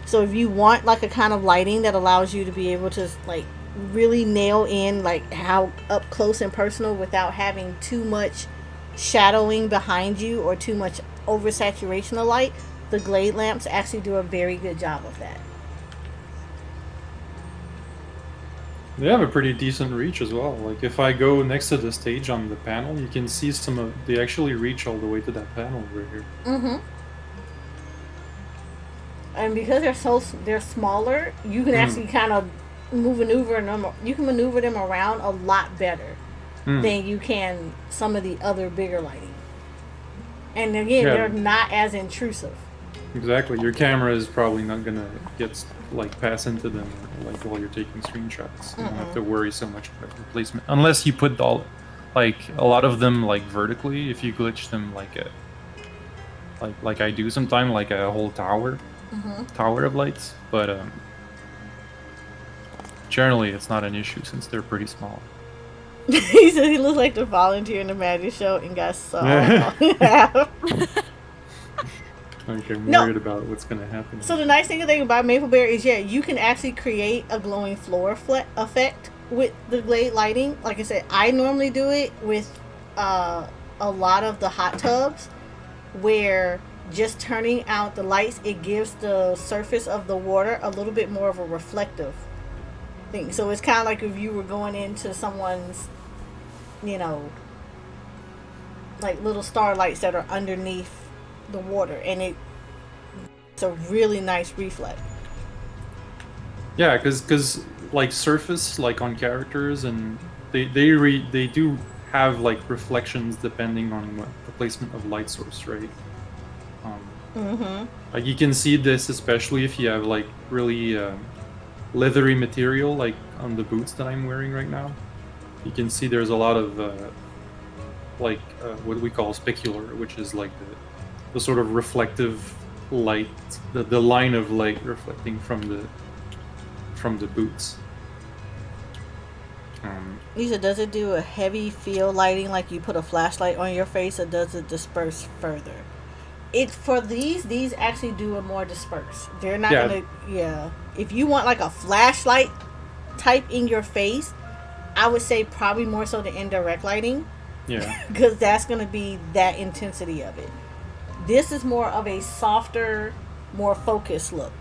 So if you want like a kind of lighting that allows you to be able to like really nail in like how up close and personal without having too much shadowing behind you or too much oversaturation of light, the glade lamps actually do a very good job of that. They have a pretty decent reach as well. Like if I go next to the stage on the panel, you can see some of they actually reach all the way to that panel right here. Mm-hmm. And because they're smaller, you can actually kind of maneuver them. You can maneuver them around a lot better than you can some of the other bigger lighting. And again, Yeah. they're not as intrusive. Exactly. Your camera is probably not gonna get pass into them while you're taking screenshots. You don't have to worry so much about replacement unless you put a lot of them vertically. If you glitch them like I do sometimes, like a whole tower of lights, but generally it's not an issue since they're pretty small. He said he looks like the volunteer in the magic show and got so. Okay, I'm worried about what's gonna happen. So the nice thing about Maple Bear is, you can actually create a glowing floor effect with the glade lighting. Like I said, I normally do it with a lot of the hot tubs, where just turning out the lights, it gives the surface of the water a little bit more of a reflective thing. So it's kind of like if you were going into someone's, like little starlights that are underneath the water, and it's a really nice reflect. Yeah, because surface on characters, and they do have reflections depending on what the placement of light source, right? Like you can see this especially if you have really leathery material on the boots that I'm wearing right now. You can see there's a lot of what we call specular, which is the sort of reflective light, the line of light reflecting from the boots. Lisa, does it do a heavy field lighting like you put a flashlight on your face, or does it disperse further? For these actually do a more disperse. They're not gonna if you want a flashlight type in your face, I would say probably more so the indirect lighting. Yeah. Because that's gonna be that intensity of it. This is more of a softer, more focused look.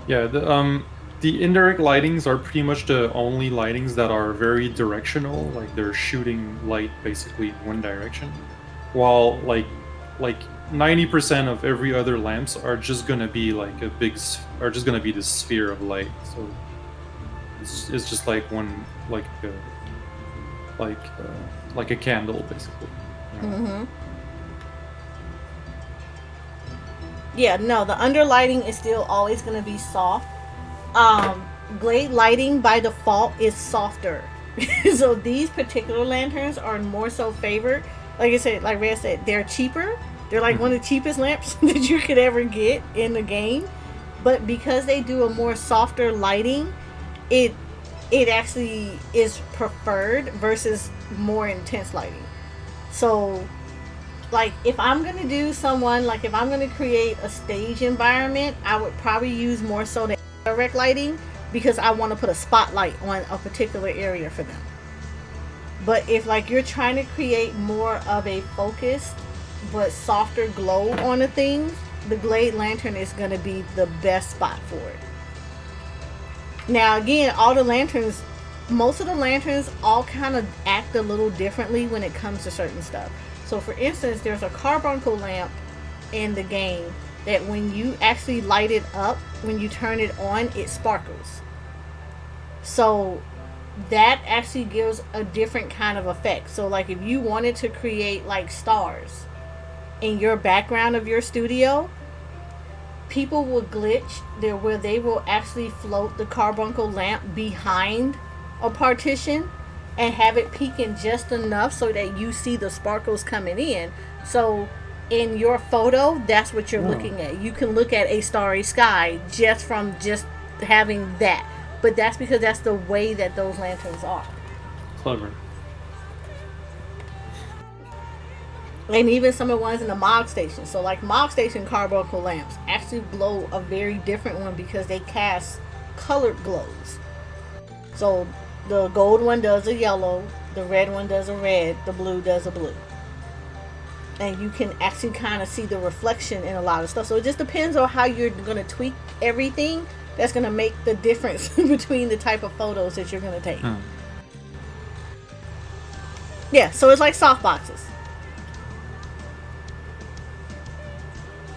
Yeah, the indirect lightings are pretty much the only lightings that are very directional, they're shooting light basically in one direction, while 90% of every other lamps are just gonna be this sphere of light. So it's just one like a candle basically. Yeah, no, the underlighting is still always going to be soft. Glade lighting by default is softer. So these particular lanterns are more so favored. Like I said, like Red said, they're cheaper. They're one of the cheapest lamps that you could ever get in the game. But because they do a more softer lighting, it actually is preferred versus more intense lighting. So if I'm going to do if I'm going to create a stage environment, I would probably use more so the direct lighting, because I want to put a spotlight on a particular area for them. But if you're trying to create more of a focused but softer glow on a thing, the Glade Lantern is going to be the best spot for it. Now again, most of the lanterns all kind of act a little differently when it comes to certain stuff. So for instance, there's a carbuncle lamp in the game that when you actually light it up, when you turn it on, it sparkles. So that actually gives a different kind of effect. So if you wanted to create stars in your background of your studio, people will glitch there where they will actually float the carbuncle lamp behind a partition and have it peaking just enough so that you see the sparkles coming in. So in your photo, that's what you're looking at. You can look at a starry sky just from having that. But that's because that's the way that those lanterns are. Clever. And even some of the ones in the Mog Station. So Mog Station carbuncle lamps actually glow a very different one because they cast colored glows. So the gold one does a yellow, the red one does a red, the blue does a blue. And you can actually kind of see the reflection in a lot of stuff. So it just depends on how you're going to tweak everything that's going to make the difference between the type of photos that you're going to take. Yeah, so it's like soft boxes.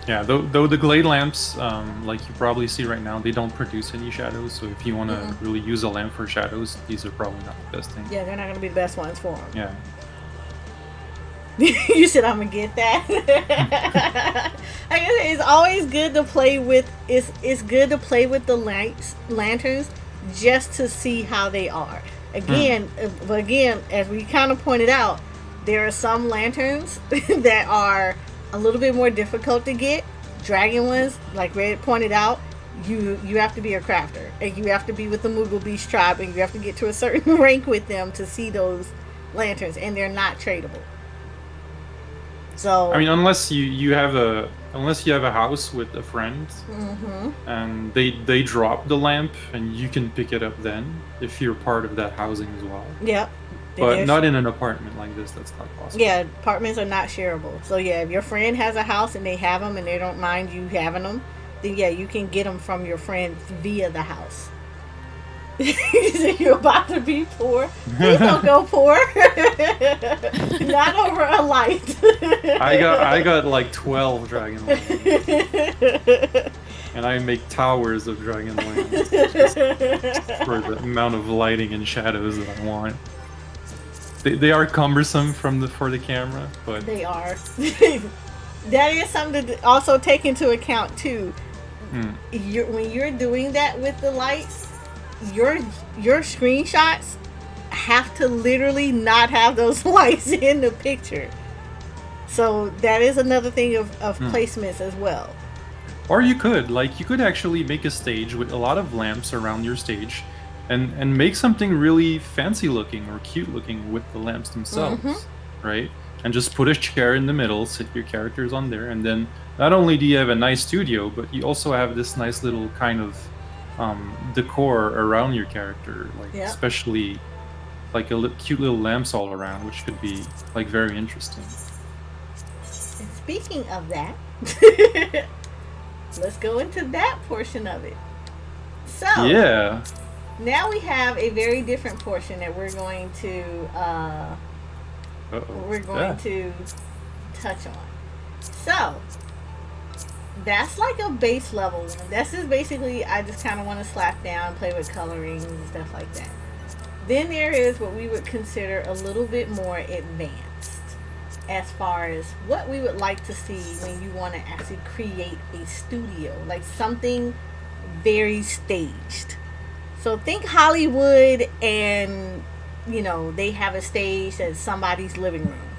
Yeah, though the glade lamps, like you probably see right now, they don't produce any shadows. So if you want to really use a lamp for shadows, these are probably not the best thing. Yeah, they're not going to be the best ones for them. Yeah. You said I'm gonna get that. I guess it's always good to play with. It's good to play with the lanterns just to see how they are. Again, but again, as we kind of pointed out, there are some lanterns that are a little bit more difficult to get. Dragon ones, like Red pointed out, you have to be a crafter, and you have to be with the Moogle Beast tribe, and you have to get to a certain rank with them to see those lanterns, and they're not tradable. So I mean, unless you have a house with a friend, and they drop the lamp and you can pick it up then if you're part of that housing as well. Yep. But not in an apartment like this. That's not possible. Yeah, apartments are not shareable. So yeah, if your friend has a house and they have them and they don't mind you having them, then yeah, you can get them from your friend via the house. You're about to be poor. Please don't go poor. Not over a light. I got like 12 dragon lamps. And I make towers of dragon lamps for the amount of lighting and shadows that I want. They are cumbersome for the camera, but they are. That is something to also take into account too. When you're doing that with the lights, your screenshots have to literally not have those lights in the picture. So that is another thing of placements as well. Or you could actually make a stage with a lot of lamps around your stage and make something really fancy looking or cute looking with the lamps themselves, right? And just put a chair in the middle, sit your characters on there, and then not only do you have a nice studio, but you also have this nice little kind of decor around your character, like especially like cute little lamps all around, which could be like very interesting. And speaking of that, let's go into that portion of it. So yeah, now we have a very different portion that we're going to to touch on. So that's like a base level one. This is basically, I just kind of want to slap down, play with colorings and stuff like that. Then there is what we would consider a little bit more advanced as far as what we would like to see when you want to actually create a studio, like something very staged. So think Hollywood, and they have a stage that's somebody's living room.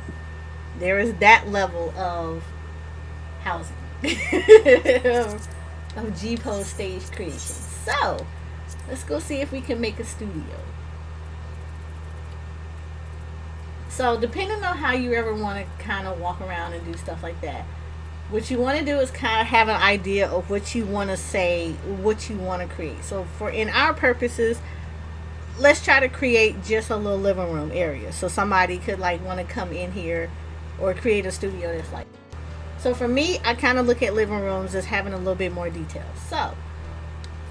There is that level of housing. of GPOSE stage creation. So let's go see if we can make a studio. So depending on how you ever want to kind of walk around and do stuff like that, what you want to do is kind of have an idea of what you want to say, what you want to create. So in our purposes, let's try to create just a little living room area, so somebody could want to come in here or create a studio that's like. So for me, I kind of look at living rooms as having a little bit more detail. So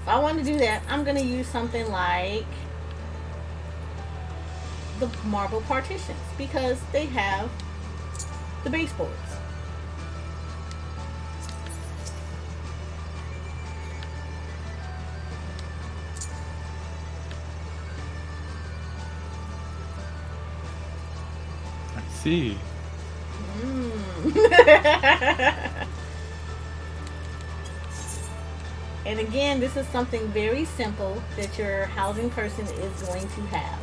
if I want to do that, I'm going to use something like the marble partitions, because they have the baseboards. I see. And again, this is something very simple that your housing person is going to have.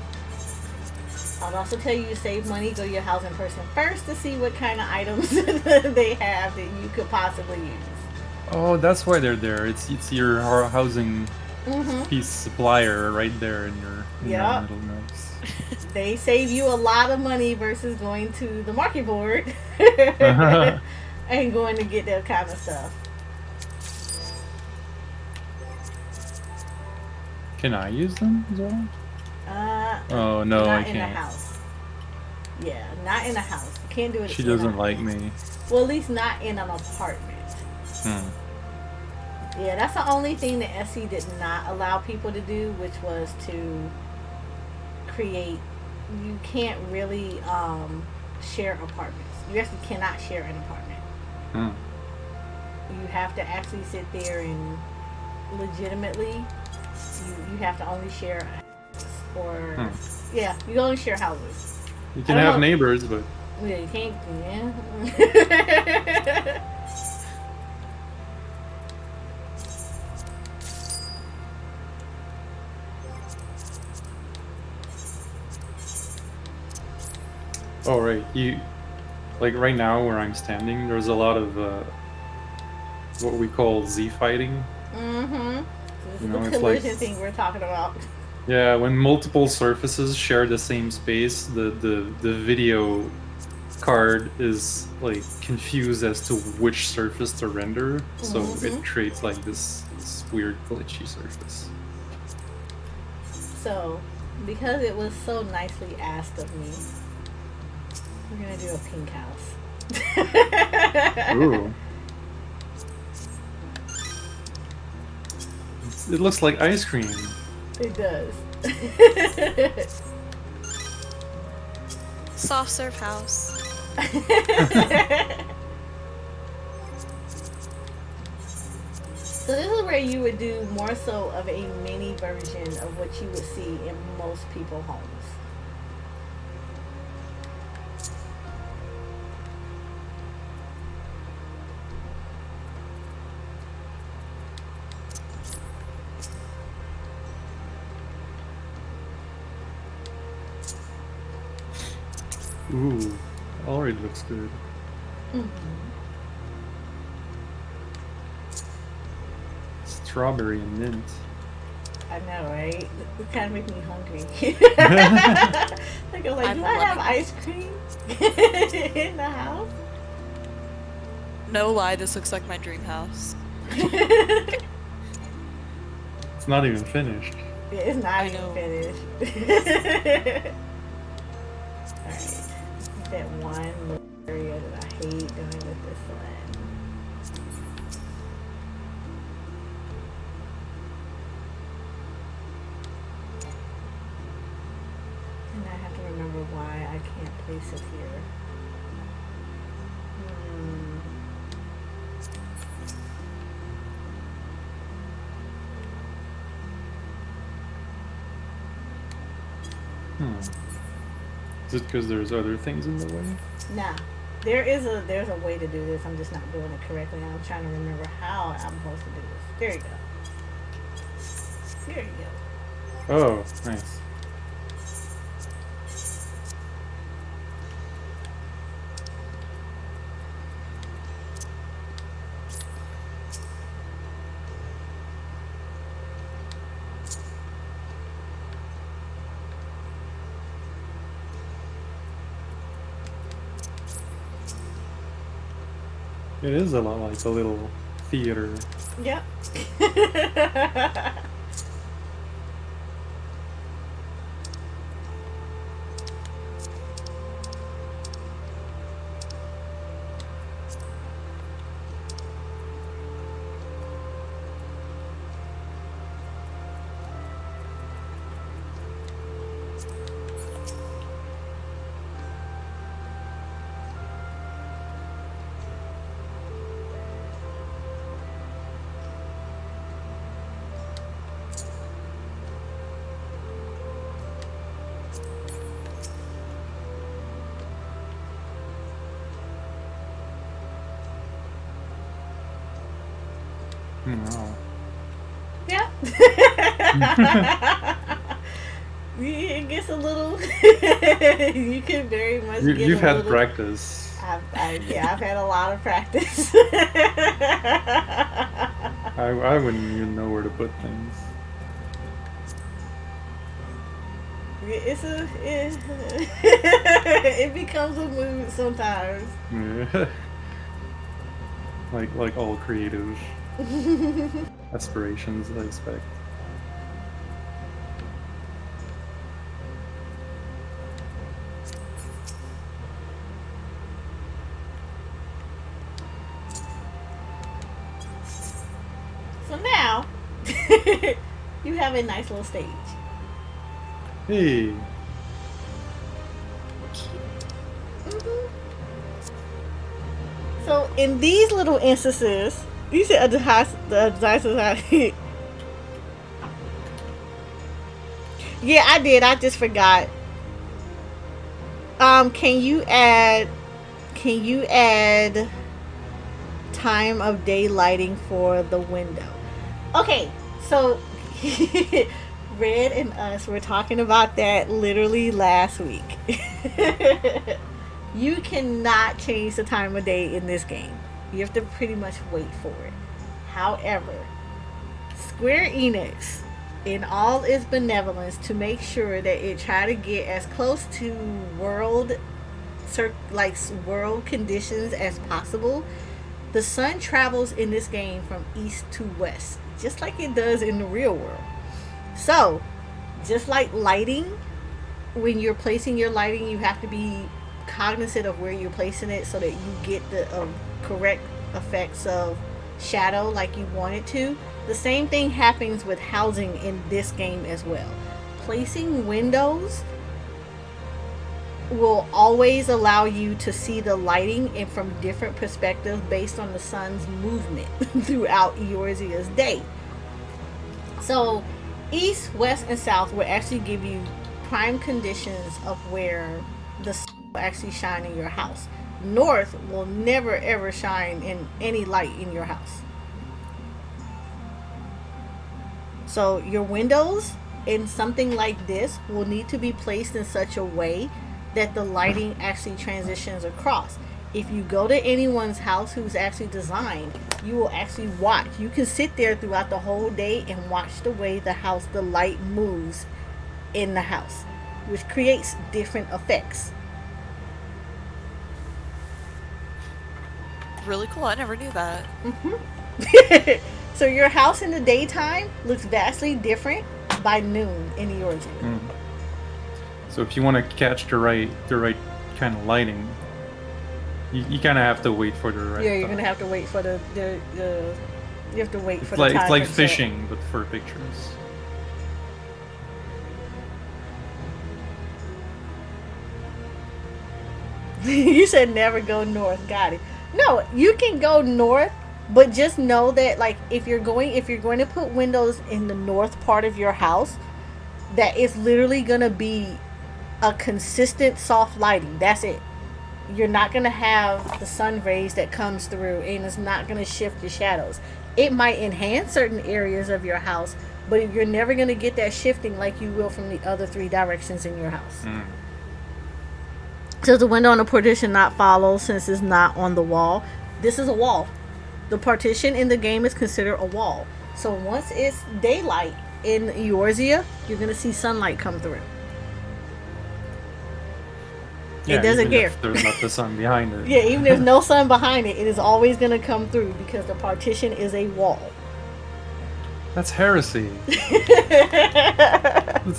I'll also tell you to save money, go to your housing person first to see what kind of items they have that you could possibly use. Oh, that's why they're there. It's your housing piece supplier right there in your little notes. They save you a lot of money versus going to the market board and going to get that kind of stuff. Can I use them as well? Oh no, I can't. Not in a house. Yeah, not in a house. You can't do it. She doesn't like me. Well, at least not in an apartment. Yeah, that's the only thing that SC did not allow people to do, which was to create. You can't really share apartments. You actually cannot share an apartment. Hmm. You have to actually sit there and legitimately, you have to only share a house or yeah, you only share houses. You can have neighbors, but Yeah, you can't. Yeah. oh right, you like right now where I'm standing, there's a lot of what we call Z fighting. Mm-hmm. This You is know, the it's collision like thing we're talking about. yeah, when multiple surfaces share the same space, the video card is like confused as to which surface to render, so it creates like this weird glitchy surface. So, because it was so nicely asked of me, we're gonna do a pink house. Ooh. It looks like ice cream. It does. Soft serve house. So this is where you would do more so of a mini version of what you would see in most people's homes. Ooh, already looks good. Strawberry and mint. I know, right? It kind of makes me hungry. Like, I was like, do I have ice cream in the house? No lie, this looks like my dream house. It's not even finished. Yeah, it's not I even know. finished. Alright. That one little area that I hate doing with this one. And I have to remember why I can't place it here. Is it because there's other things in the way? Nah. There's a way to do this. I'm just not doing it correctly. I'm trying to remember how I'm supposed to do this. There you go. There you go. Oh, nice. It is a lot like a little theater. Yep. Wow. Yep. It gets a little. You can very much. You've had practice. I've had a lot of practice. I wouldn't even know where to put things. It becomes a mood sometimes. Yeah. like all creative aspirations, I expect. You have a nice little stage. Hey. So in these little instances, you said the devices. Yeah, I did. I just forgot. Can you add time of day lighting for the window? Okay, so Red and us were talking about that literally last week. You cannot change the time of day in this game. You have to pretty much wait for it. However, Square Enix, in all its benevolence, to make sure that it try to get as close to world conditions as possible, the sun travels in this game from east to west, just like it does in the real world. So, just like lighting, when you're placing your lighting, you have to be cognizant of where you're placing it so that you get the correct effects of shadow like you want it to. The same thing happens with housing in this game as well. Placing windows will always allow you to see the lighting and from different perspectives based on the sun's movement throughout Eorzea's day. So east, west, and south will actually give you prime conditions of where the sun will actually shine in your house. North will never ever shine in any light in your house. So your windows in something like this will need to be placed in such a way that the lighting actually transitions across. If you go to anyone's house who's actually designed, you will actually watch. You can sit there throughout the whole day and watch the way the light moves in the house, which creates different effects. Really cool. I never knew that. So your house in the daytime looks vastly different by noon in Eorzea. So if you want to catch the right kind of lighting, you kind of have to wait for the right. Yeah, you're gonna have to wait for the you have to wait for It's like the time. it's like for fishing, but for pictures. You said never go north. Got it. No, you can go north, but just know that like if you're going to put windows in the north part of your house, that is literally gonna be a consistent soft lighting. That's it. You're not gonna have the sun rays that comes through, and it's not gonna shift your shadows. It might enhance certain areas of your house, but you're never gonna get that shifting like you will from the other three directions in your house. So the window and the partition not follow since it's not on the wall. This is a wall. The partition in the game is considered a wall. So once it's daylight in Eorzea, you're gonna see sunlight come through. Yeah, it doesn't even care. If there's not the sun behind it. Yeah, even if there's no sun behind it, it is always gonna come through because the partition is a wall. That's heresy. This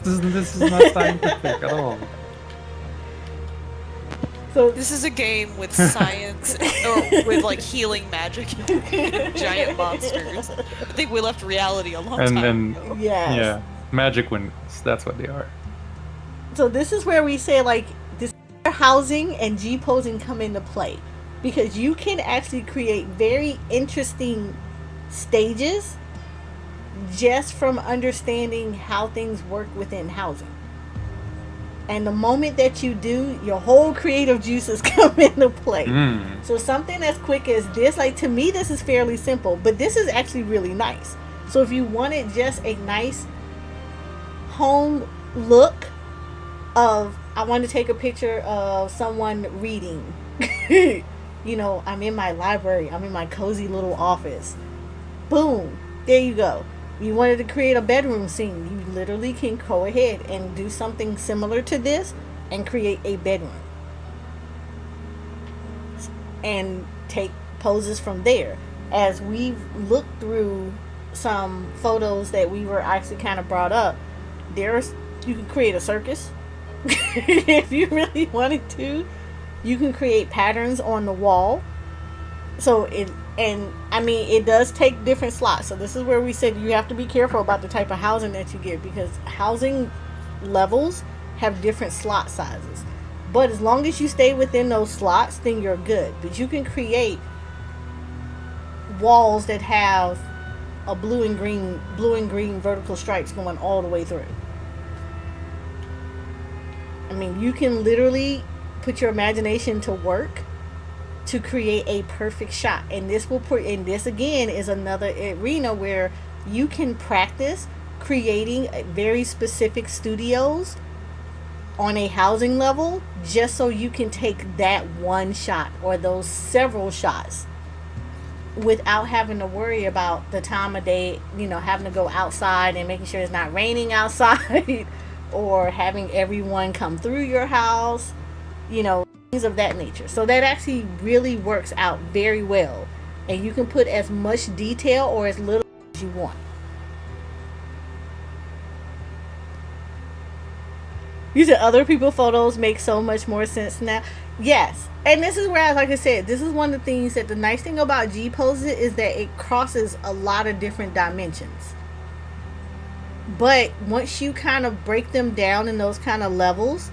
is not scientific at all. So This is a game with science or with like healing magic and giant monsters. I think we left reality a long time ago. yes. Yeah, magic windows. That's what they are. So this is where we say like this housing and GPOSing come into play, because you can actually create very interesting stages just from understanding how things work within housing. And the moment that you do, your whole creative juices come into play. So something as quick as this, like to me this is fairly simple, but this is actually really nice. So if you wanted just a nice home look of, I want to take a picture of someone reading. You know, I'm in my library, I'm in my cozy little office. Boom, there you go. You wanted to create a bedroom scene, you literally can go ahead and do something similar to this and create a bedroom. And take poses from there. As we've looked through some photos that we were actually kind of brought up, you can create a circus. If you really wanted to. You can create patterns on the wall So it does take different slots. So this is where we said you have to be careful about the type of housing that you get, because housing levels have different slot sizes. But as long as you stay within those slots, then you're good. But you can create walls that have a blue and green vertical stripes going all the way through. I mean, you can literally put your imagination to work to create a perfect shot. And this again is another arena where you can practice creating very specific studios on a housing level, just so you can take that one shot or those several shots without having to worry about the time of day, having to go outside and making sure it's not raining outside or having everyone come through your house, things of that nature. So that actually really works out very well, and you can put as much detail or as little as you want. You said other people's photos make so much more sense now. Yes. And this is where, like I said, this is one of the things that the nice thing about GPOSE is that it crosses a lot of different dimensions. But once you kind of break them down in those kind of levels,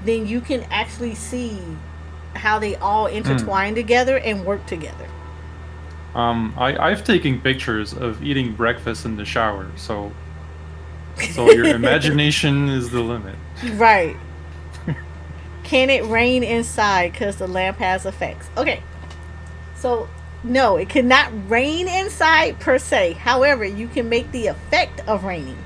then you can actually see how they all intertwine together and work together. I've taken pictures of eating breakfast in the shower, so your imagination is the limit. Right. Can it rain inside because the lamp has effects? Okay. So, no, it cannot rain inside per se. However, you can make the effect of raining.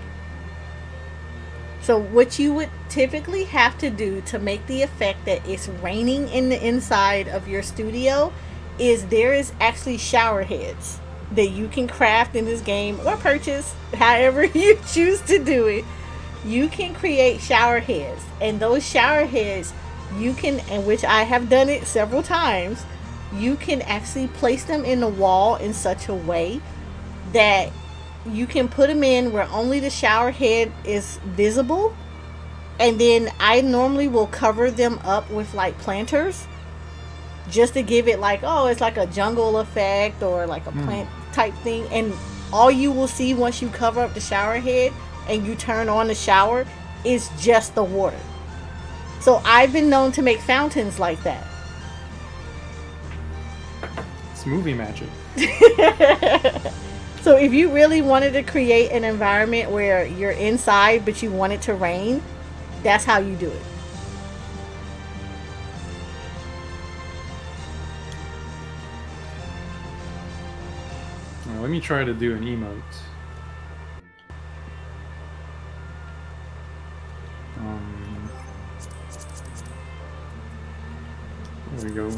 So what you would typically have to do to make the effect that it's raining in the inside of your studio is there is actually shower heads that you can craft in this game or purchase, however you choose to do it. You can create shower heads, and those shower heads you can, and which I have done it several times, you can actually place them in the wall in such a way that you can put them in where only the shower head is visible, and then I normally will cover them up with like planters just to give it like, oh, it's like a jungle effect or like a plant type thing. And all you will see once you cover up the shower head and you turn on the shower is just the water. So I've been known to make fountains like that. It's movie magic. So if you really wanted to create an environment where you're inside but you want it to rain, that's how you do it. Now, let me try to do an emote. There we go.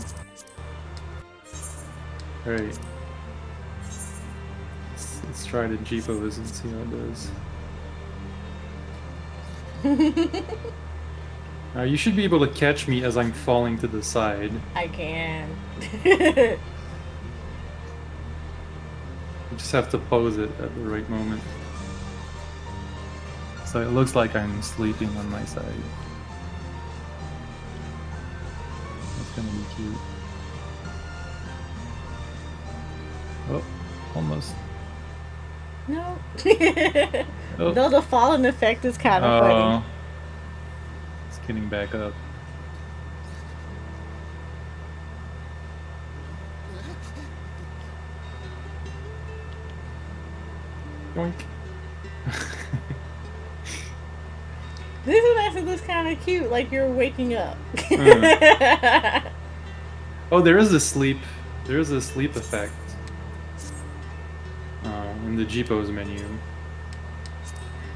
Alright. Let's try the GPOSE and see how it does. Now you should be able to catch me as I'm falling to the side. I can. You just have to pose it at the right moment. So it looks like I'm sleeping on my side. That's gonna be cute. Oh, almost. No. Oh. Though the falling effect is kind of funny. It's getting back up. Yoink. This one actually looks kind of cute, like you're waking up. Oh, there is a sleep effect in the GPOSE menu.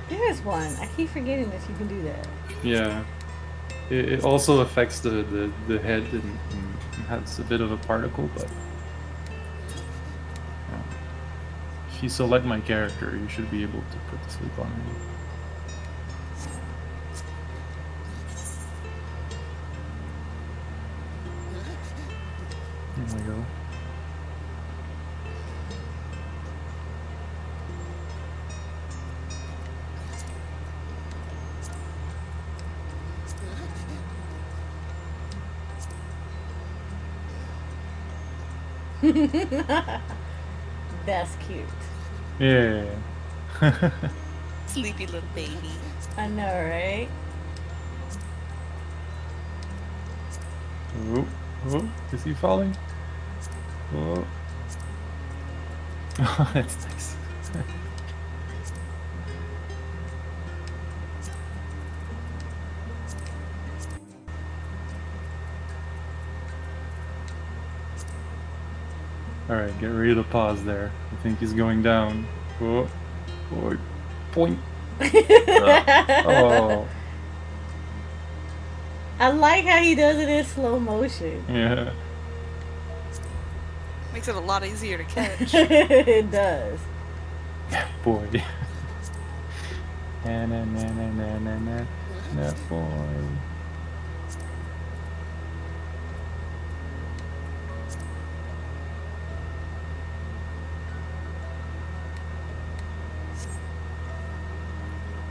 There is one. I keep forgetting that you can do that. Yeah. It also affects the head and has a bit of a particle, but if you select my character, you should be able to put the sleep on me. There we go. That's cute. Yeah. Sleepy little baby. I know, right? Oh, oh, is he falling? Oh. Oh, that's nice. Alright, get ready to pause there. I think he's going down. Oh, oh, point. Oh, I like how he does it in slow motion. yeah. Makes it a lot easier to catch. It does. Boy. Na na na na na na na. That boy.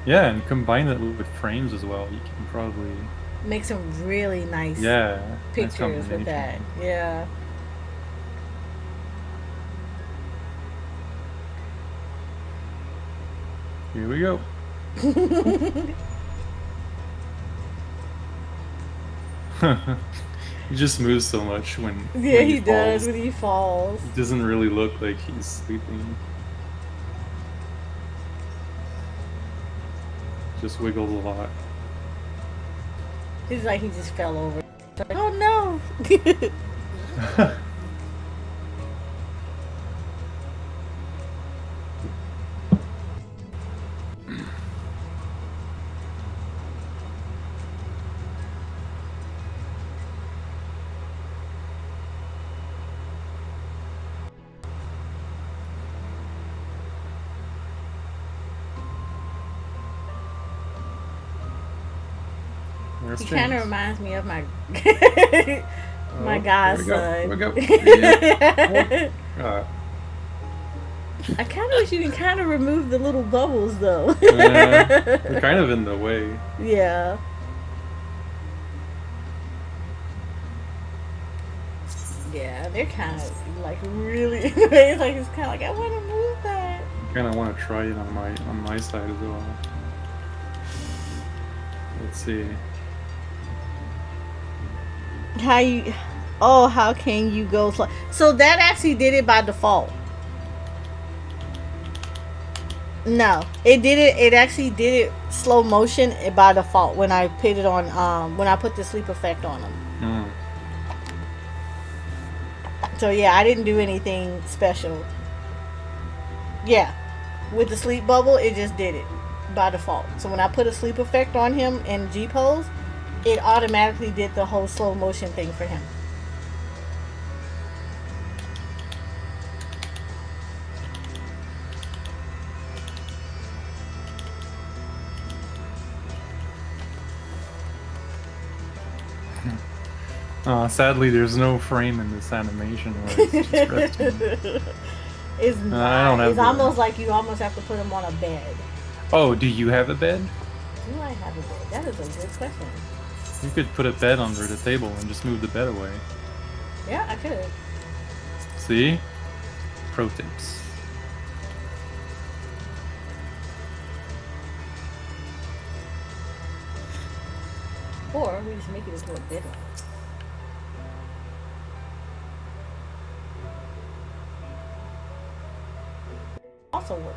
Yeah, and combine it with frames as well. You can probably Make some really nice nice pictures with that. combination. Yeah. Here we go. He just moves so much when Yeah, when he does falls. when he falls. It doesn't really look like he's sleeping. Just wiggles a lot. It's like he just fell over. Like, oh no! There's He kind of James. reminds me of my Oh, my here godson. we go. Yeah. I kind of wish you can kind of remove the little bubbles though. They're kind of in the way. Yeah. Yeah, they're kind of like really. It's like it's kind of like I want to move that. I kind of want to try it on my side as well. Let's see. How can you go slow? So that actually did it by default. No, it did it. It actually did it slow motion by default when I put it on. When I put the sleep effect on them. Mm. So yeah, I didn't do anything special. Yeah, with the sleep bubble, it just did it by default. So when I put a sleep effect on him in GPOSE, it automatically did the whole slow motion thing for him. Sadly, there's no frame in this animation where it's just resting. It's I don't not. have It's the- almost like you almost have to put him on a bed. Oh, do you have a bed? Do I have a bed? That is a good question. You could put a bed under the table and just move the bed away. Yeah, I could. See? Pro tips. Or we just make it into a bed. Also work.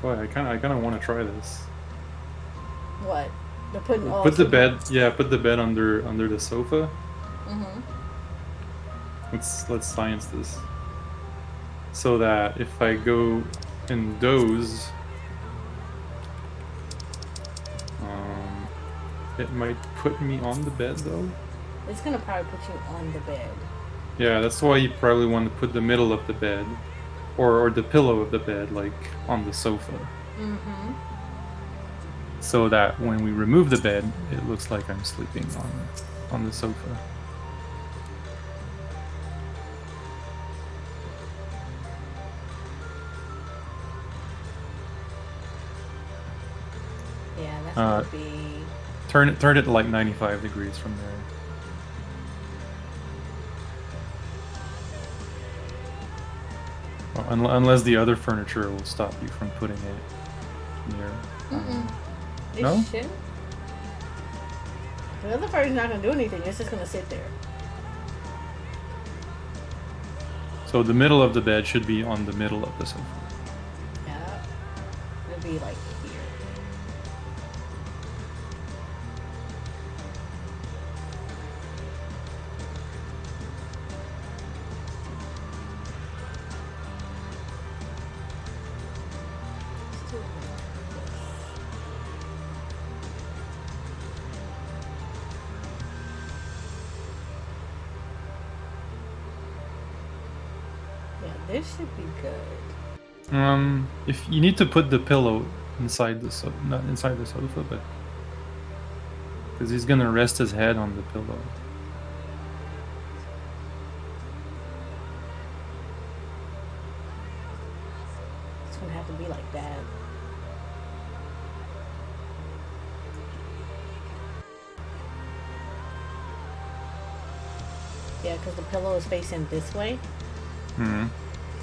Boy, I kind of want to try this. What? The putting. Oh, Put the so- bed, yeah, put the bed under the sofa. Mhm. Let's science this. So that if I go and doze, it might put me on the bed though. It's gonna probably put you on the bed. Yeah, that's why you probably want to put the middle of the bed, or the pillow of the bed, like on the sofa. Mhm. So that when we remove the bed, it looks like I'm sleeping on the sofa. Yeah, that's Uh, gonna be. Turn it to like 95 degrees from there. Well, unless the other furniture will stop you from putting it near. It No? shouldn't. The other furniture's not gonna do anything. It's just gonna sit there. So the middle of the bed should be on the middle of the sofa. Yeah. It'll be like here. Let's do it like this. Yeah, this should be good. If you need to put the pillow inside the sofa, not inside the sofa, but because he's gonna rest his head on the pillow. It's gonna have to be like that. Yeah, because the pillow is facing this way. Hmm.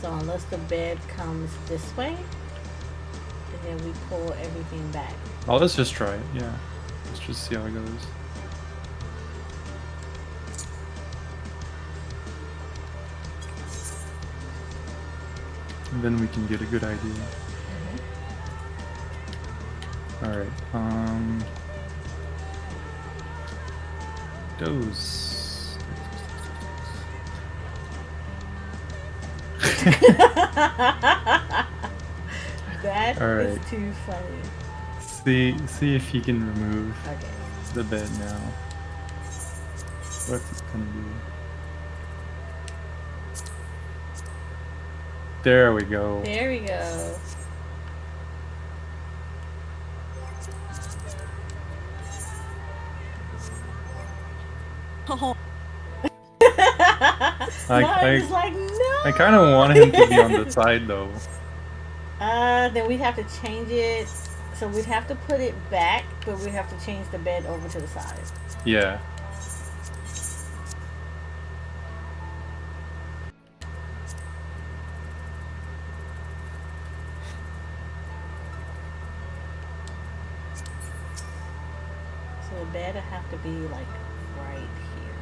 So unless the bed comes this way, and then we pull everything back. Oh, let's just try it. Yeah, let's just see how it goes. And then we can get a good idea. All right. Those. That All is right. too funny. See if you can remove Okay. the bed now. What's it gonna do? There we go. There we go. Oh, It's like no. I kind of want him to be on the side though. Then we'd have to change it. So we'd have to put it back, but we'd have to change the bed over to the side. Yeah. So the bed would have to be like right here.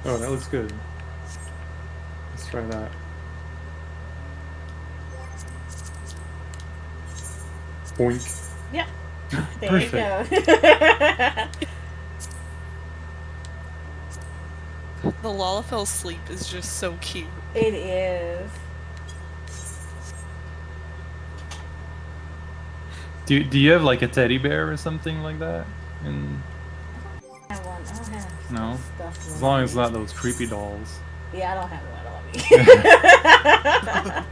Oh, that looks good. Let's try that. Boink. Yep. There Perfect. you go. the Lalafell sleep is just so cute. It is. Do you have like a teddy bear or something like that? And I don't have no, stuff as on long me. as it's not those creepy dolls. Yeah, I don't have one on me.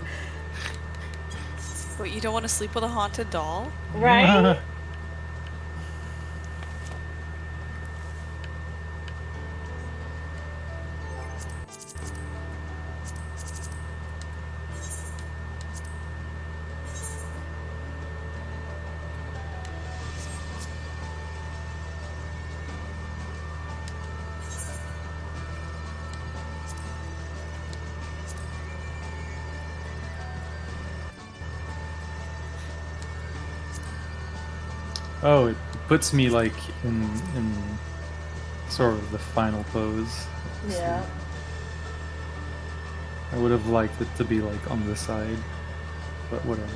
But you don't want to sleep with a haunted doll? Right? Oh, it puts me like in sort of the final pose. Yeah. I would have liked it to be like on the side, but whatever.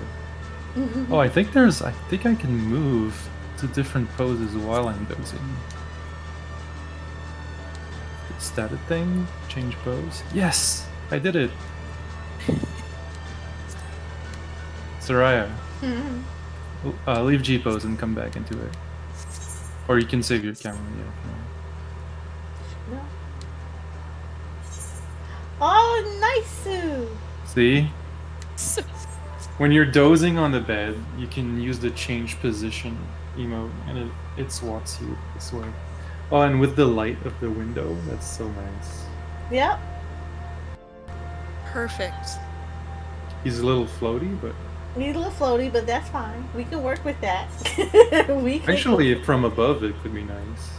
Oh, I think I can move to different poses while I'm dozing. Is that a thing? Change pose? Yes! I did it! Soraya, leave GPOSE and come back into it. Or you can save your camera, yeah. if you want. No. Oh, nice, Sue. See? So When you're dozing on the bed, you can use the change position emote, and it swats you this way. Oh, and with the light of the window, that's so nice. Yep. perfect. He's a little floaty, but He's a little floaty, but that's fine. We can work with that. We can actually from above it could be nice.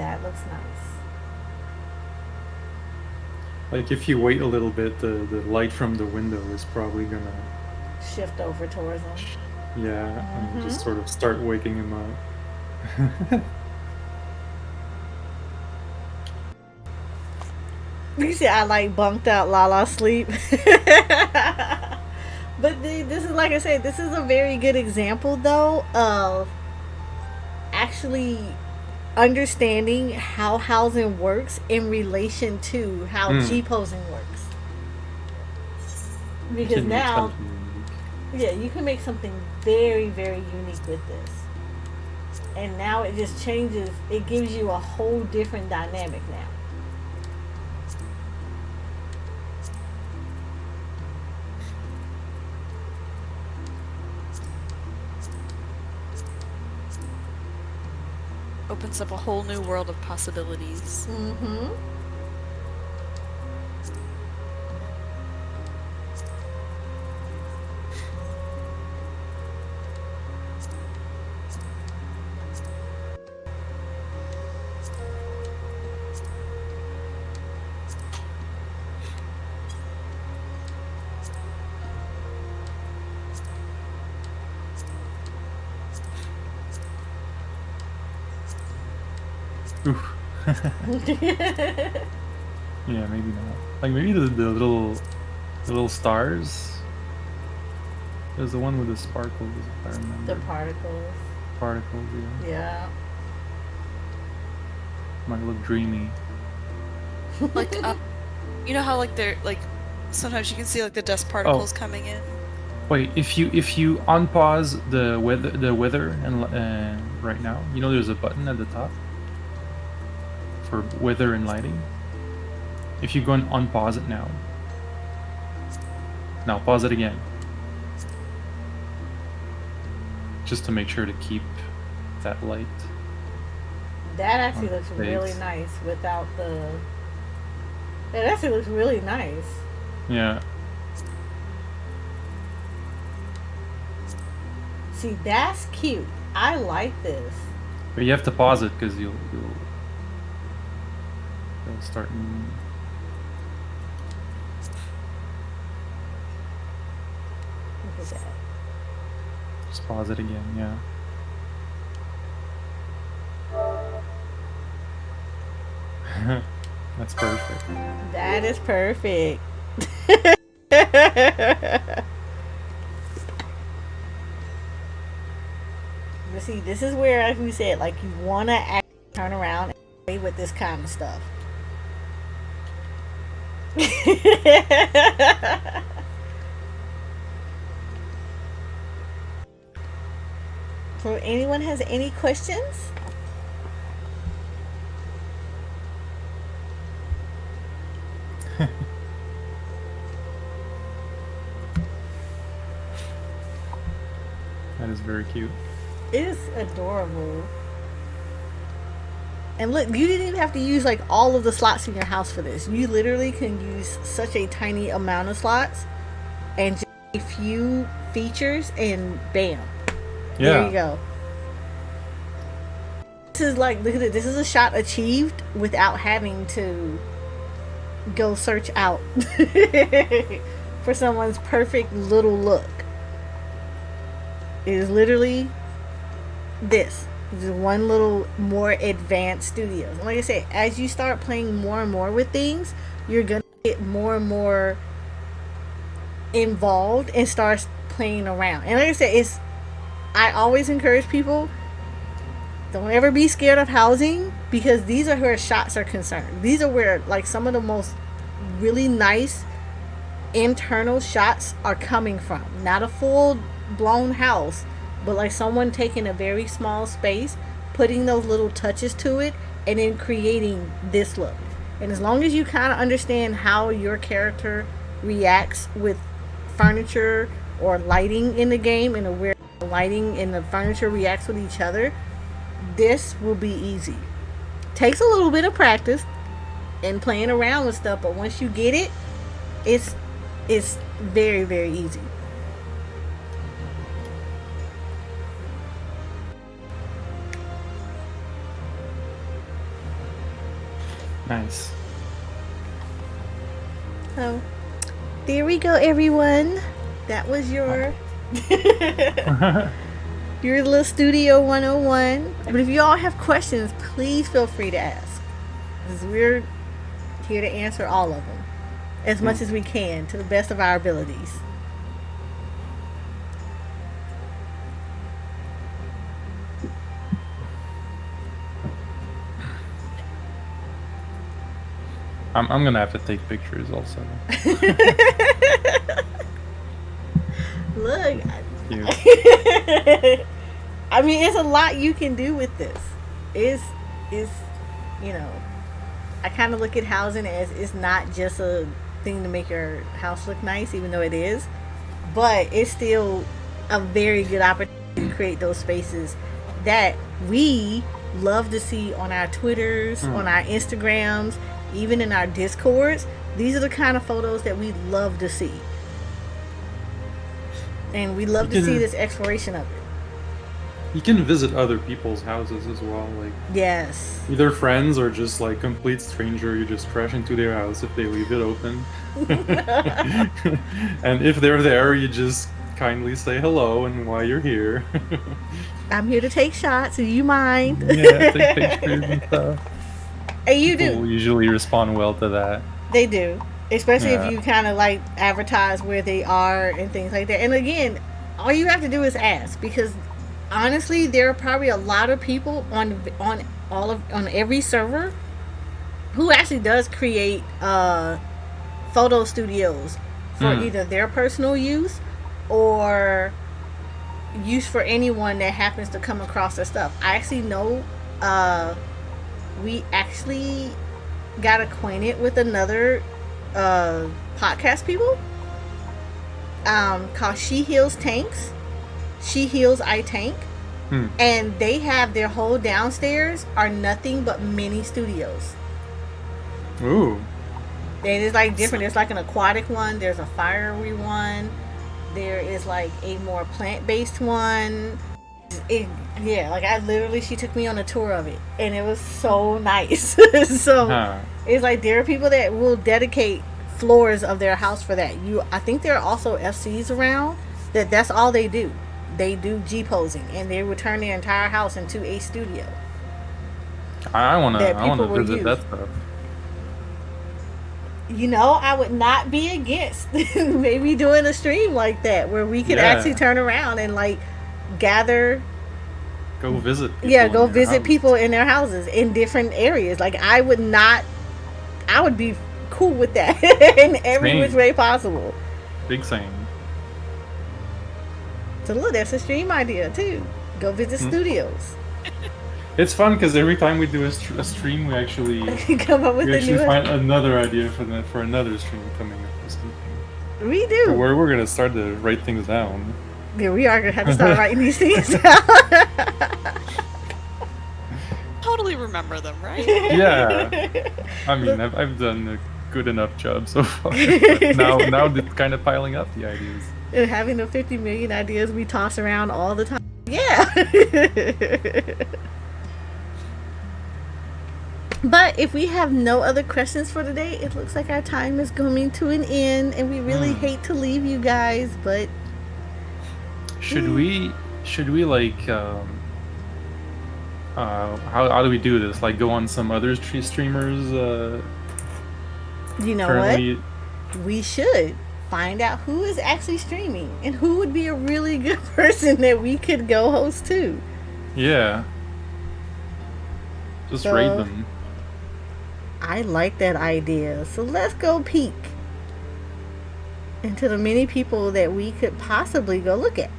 That looks nice. Like if you wait a little bit, the light from the window is probably gonna Shift over towards them. yeah, and just sort of start waking him up. You see, I like bunked out Lala sleep. But this is, like I said, this is a very good example, though, of actually understanding how housing works in relation to how GPOSing works. Because now, yeah, you can make something very, very unique with this. And now it just changes, it gives you a whole different dynamic now. Opens up a whole new world of possibilities. Mm-hmm. Oof. Yeah, maybe not. Like maybe the little stars. There's the one with the sparkles, if I remember. The particles. Particles, yeah. Yeah. Might look dreamy. Like, you know how like they're like sometimes you can see like the dust particles coming in. Wait, if you unpause the weather and right now, you know there's a button at the top for weather and lighting. If you go and unpause it now. Now pause it again. Just to make sure to keep that light. That actually looks really nice without the... That actually looks really nice. Yeah. See, that's cute. I like this. But you have to pause it because you'll start. Look at that. Just pause it again, yeah. That's perfect. That is perfect. But see, this is where, like we said, like you want to turn around and play with this kind of stuff. So anyone has any questions? That is very cute. It is adorable. And look, you didn't even have to use like all of the slots in your house for this. You literally can use such a tiny amount of slots and just a few features and bam. Yeah. There you go. This is like, look at it. This is a shot achieved without having to go search out for someone's perfect little look. It is literally this. Just one little more advanced studios. And like I said, as you start playing more and more with things, you're gonna get more and more involved and start playing around. And like I said, I always encourage people, don't ever be scared of housing, because these are where shots are concerned. These are where like some of the most really nice internal shots are coming from. Not a full blown house, but like someone taking a very small space, putting those little touches to it, and then creating this look. And as long as you kind of understand how your character reacts with furniture or lighting in the game, and where the lighting and the furniture reacts with each other, this will be easy. Takes a little bit of practice and playing around with stuff, but once you get it, it's very, very easy. Nice. So, there we go, everyone. That was your your little Studio 101. But if you all have questions, please feel free to ask. Because we're here to answer all of them as much as we can to the best of our abilities. I'm gonna have to take pictures also. Look. Cute. I mean, it's a lot you can do with this. It's you know, I kind of look at housing as it's not just a thing to make your house look nice, even though it is, but it's still a very good opportunity to create those spaces that we love to see on our Twitters, on our Instagrams, even in our Discords. These are the kind of photos that we love to see. And we love to see this exploration of it. You can visit other people's houses as well, like yes, either friends or just like complete stranger. You just crash into their house if they leave it open. And if they're there, you just kindly say hello and why you're here. I'm here to take shots. Do you mind? Yeah, take pictures and stuff. And you People do. usually respond well to that. They do. Especially Yeah. if you kind of like advertise where they are and things like that. And again, all you have to do is ask, because honestly, there are probably a lot of people on every server who actually does create photo studios for either their personal use or use for anyone that happens to come across their stuff. I actually know we actually got acquainted with another podcast people called She Heals Tanks. She Heals I Tank. And they have their whole downstairs are nothing but mini studios. Ooh. And it's like different. There's like an aquatic one, there's a fiery one, there is like a more plant-based one. Yeah, like she took me on a tour of it, and it was so nice. So it's like there are people that will dedicate floors of their house for that. I think there are also FCs around that's all they do. They do GPOSing, and they would turn their entire house into a studio. I wanna visit use. that stuff. You know, I would not be against maybe doing a stream like that where we could actually turn around and like gather. Go visit people. Yeah, go visit people in their houses in different areas. Like I would be cool with that in every which way possible. Big same. So look, that's a stream idea too. Go visit studios. It's fun because every time we do a stream, we actually come up with find another idea for another stream coming up or something. We do. So we're gonna start to write things down. Yeah, we are gonna have to start writing these things down. Totally remember them, right? Yeah. I mean, I've done a good enough job so far. But now it's kind of piling up the ideas. And having the 50 million ideas we toss around all the time. Yeah. But if we have no other questions for today, it looks like our time is coming to an end, and we really hate to leave you guys, but should we like how do we do this? Like go on some other streamers you know currently... what? We should find out who is actually streaming and who would be a really good person that we could go host to. Yeah. Just raid them. I like that idea. So let's go peek into the many people that we could possibly go look at.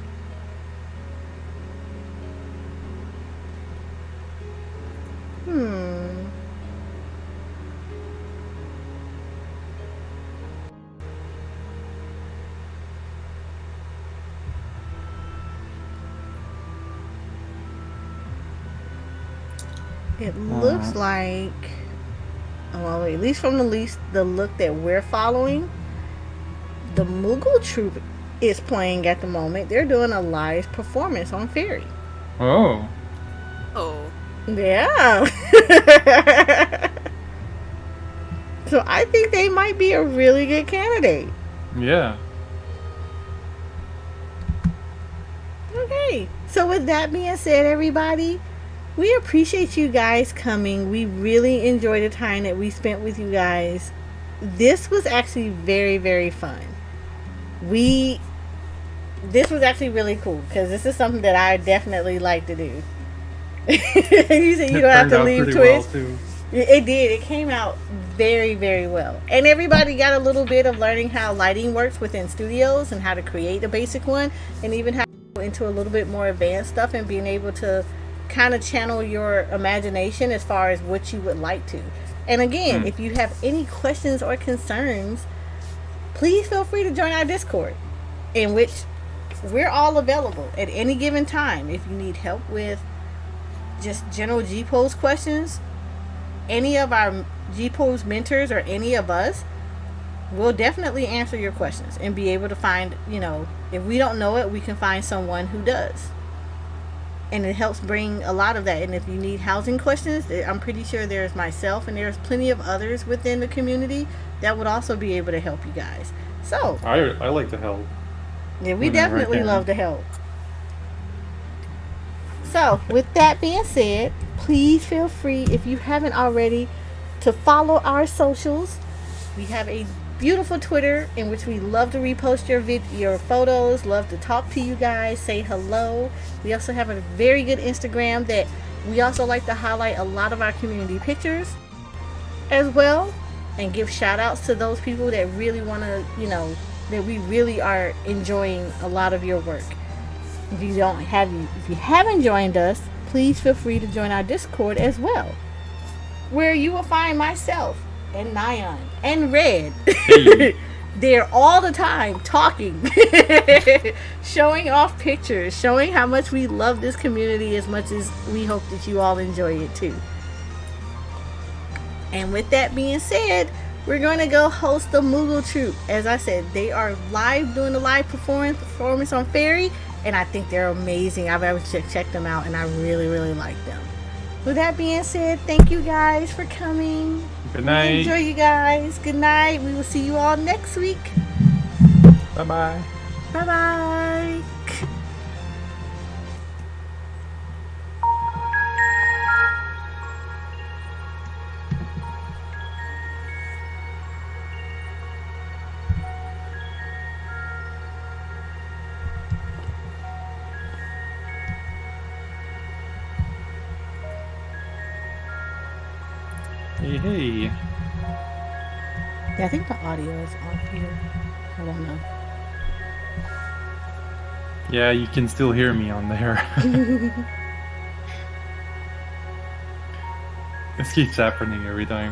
It looks like, well, at least from the look that we're following, the Moogle Troop is playing at the moment. They're doing a live performance on Fairy. Oh. Oh. Yeah. So I think they might be a really good candidate. Yeah. Okay. So with that being said, everybody, we appreciate you guys coming. We really enjoy the time that we spent with you guys. This was actually very, very fun. This was actually really cool because this is something that I definitely like to do. You said you don't have to leave Twitch. Well, It did. It came out very, very well. And everybody got a little bit of learning how lighting works within studios and how to create a basic one, and even how to go into a little bit more advanced stuff and being able to kind of channel your imagination as far as what you would like to. And again, if you have any questions or concerns, please feel free to join our Discord, in which we're all available at any given time. If you need help with just general GPOSE questions, any of our GPOSE mentors or any of us will definitely answer your questions and be able to find, if we don't know it, we can find someone who does. And it helps bring a lot of that. And if you need housing questions, I'm pretty sure there's myself and there's plenty of others within the community that would also be able to help you guys. So I like to help. Yeah, we definitely love to help. So, with that being said, please feel free, if you haven't already, to follow our socials. We have a beautiful Twitter in which we love to repost your photos, love to talk to you guys, say hello. We also have a very good Instagram that we also like to highlight a lot of our community pictures as well, and give shout outs to those people that really want to, that we really are enjoying a lot of your work. If you haven't joined us, please feel free to join our Discord as well, where you will find myself and Nyan and Red. Hey. They're all the time talking, showing off pictures, showing how much we love this community as much as we hope that you all enjoy it too. And with that being said, we're going to go host the Moogle Troop. As I said, they are doing a live performance on Fairy, and I think they're amazing. I've ever checked them out, and I really, really like them. With that being said, thank you guys for coming. Good night. Enjoy, you guys. Good night. We will see you all next week. Bye-bye. Bye-bye. Hey. Yeah, I think the audio is off here. I don't know. Yeah, you can still hear me on there. This keeps happening every time.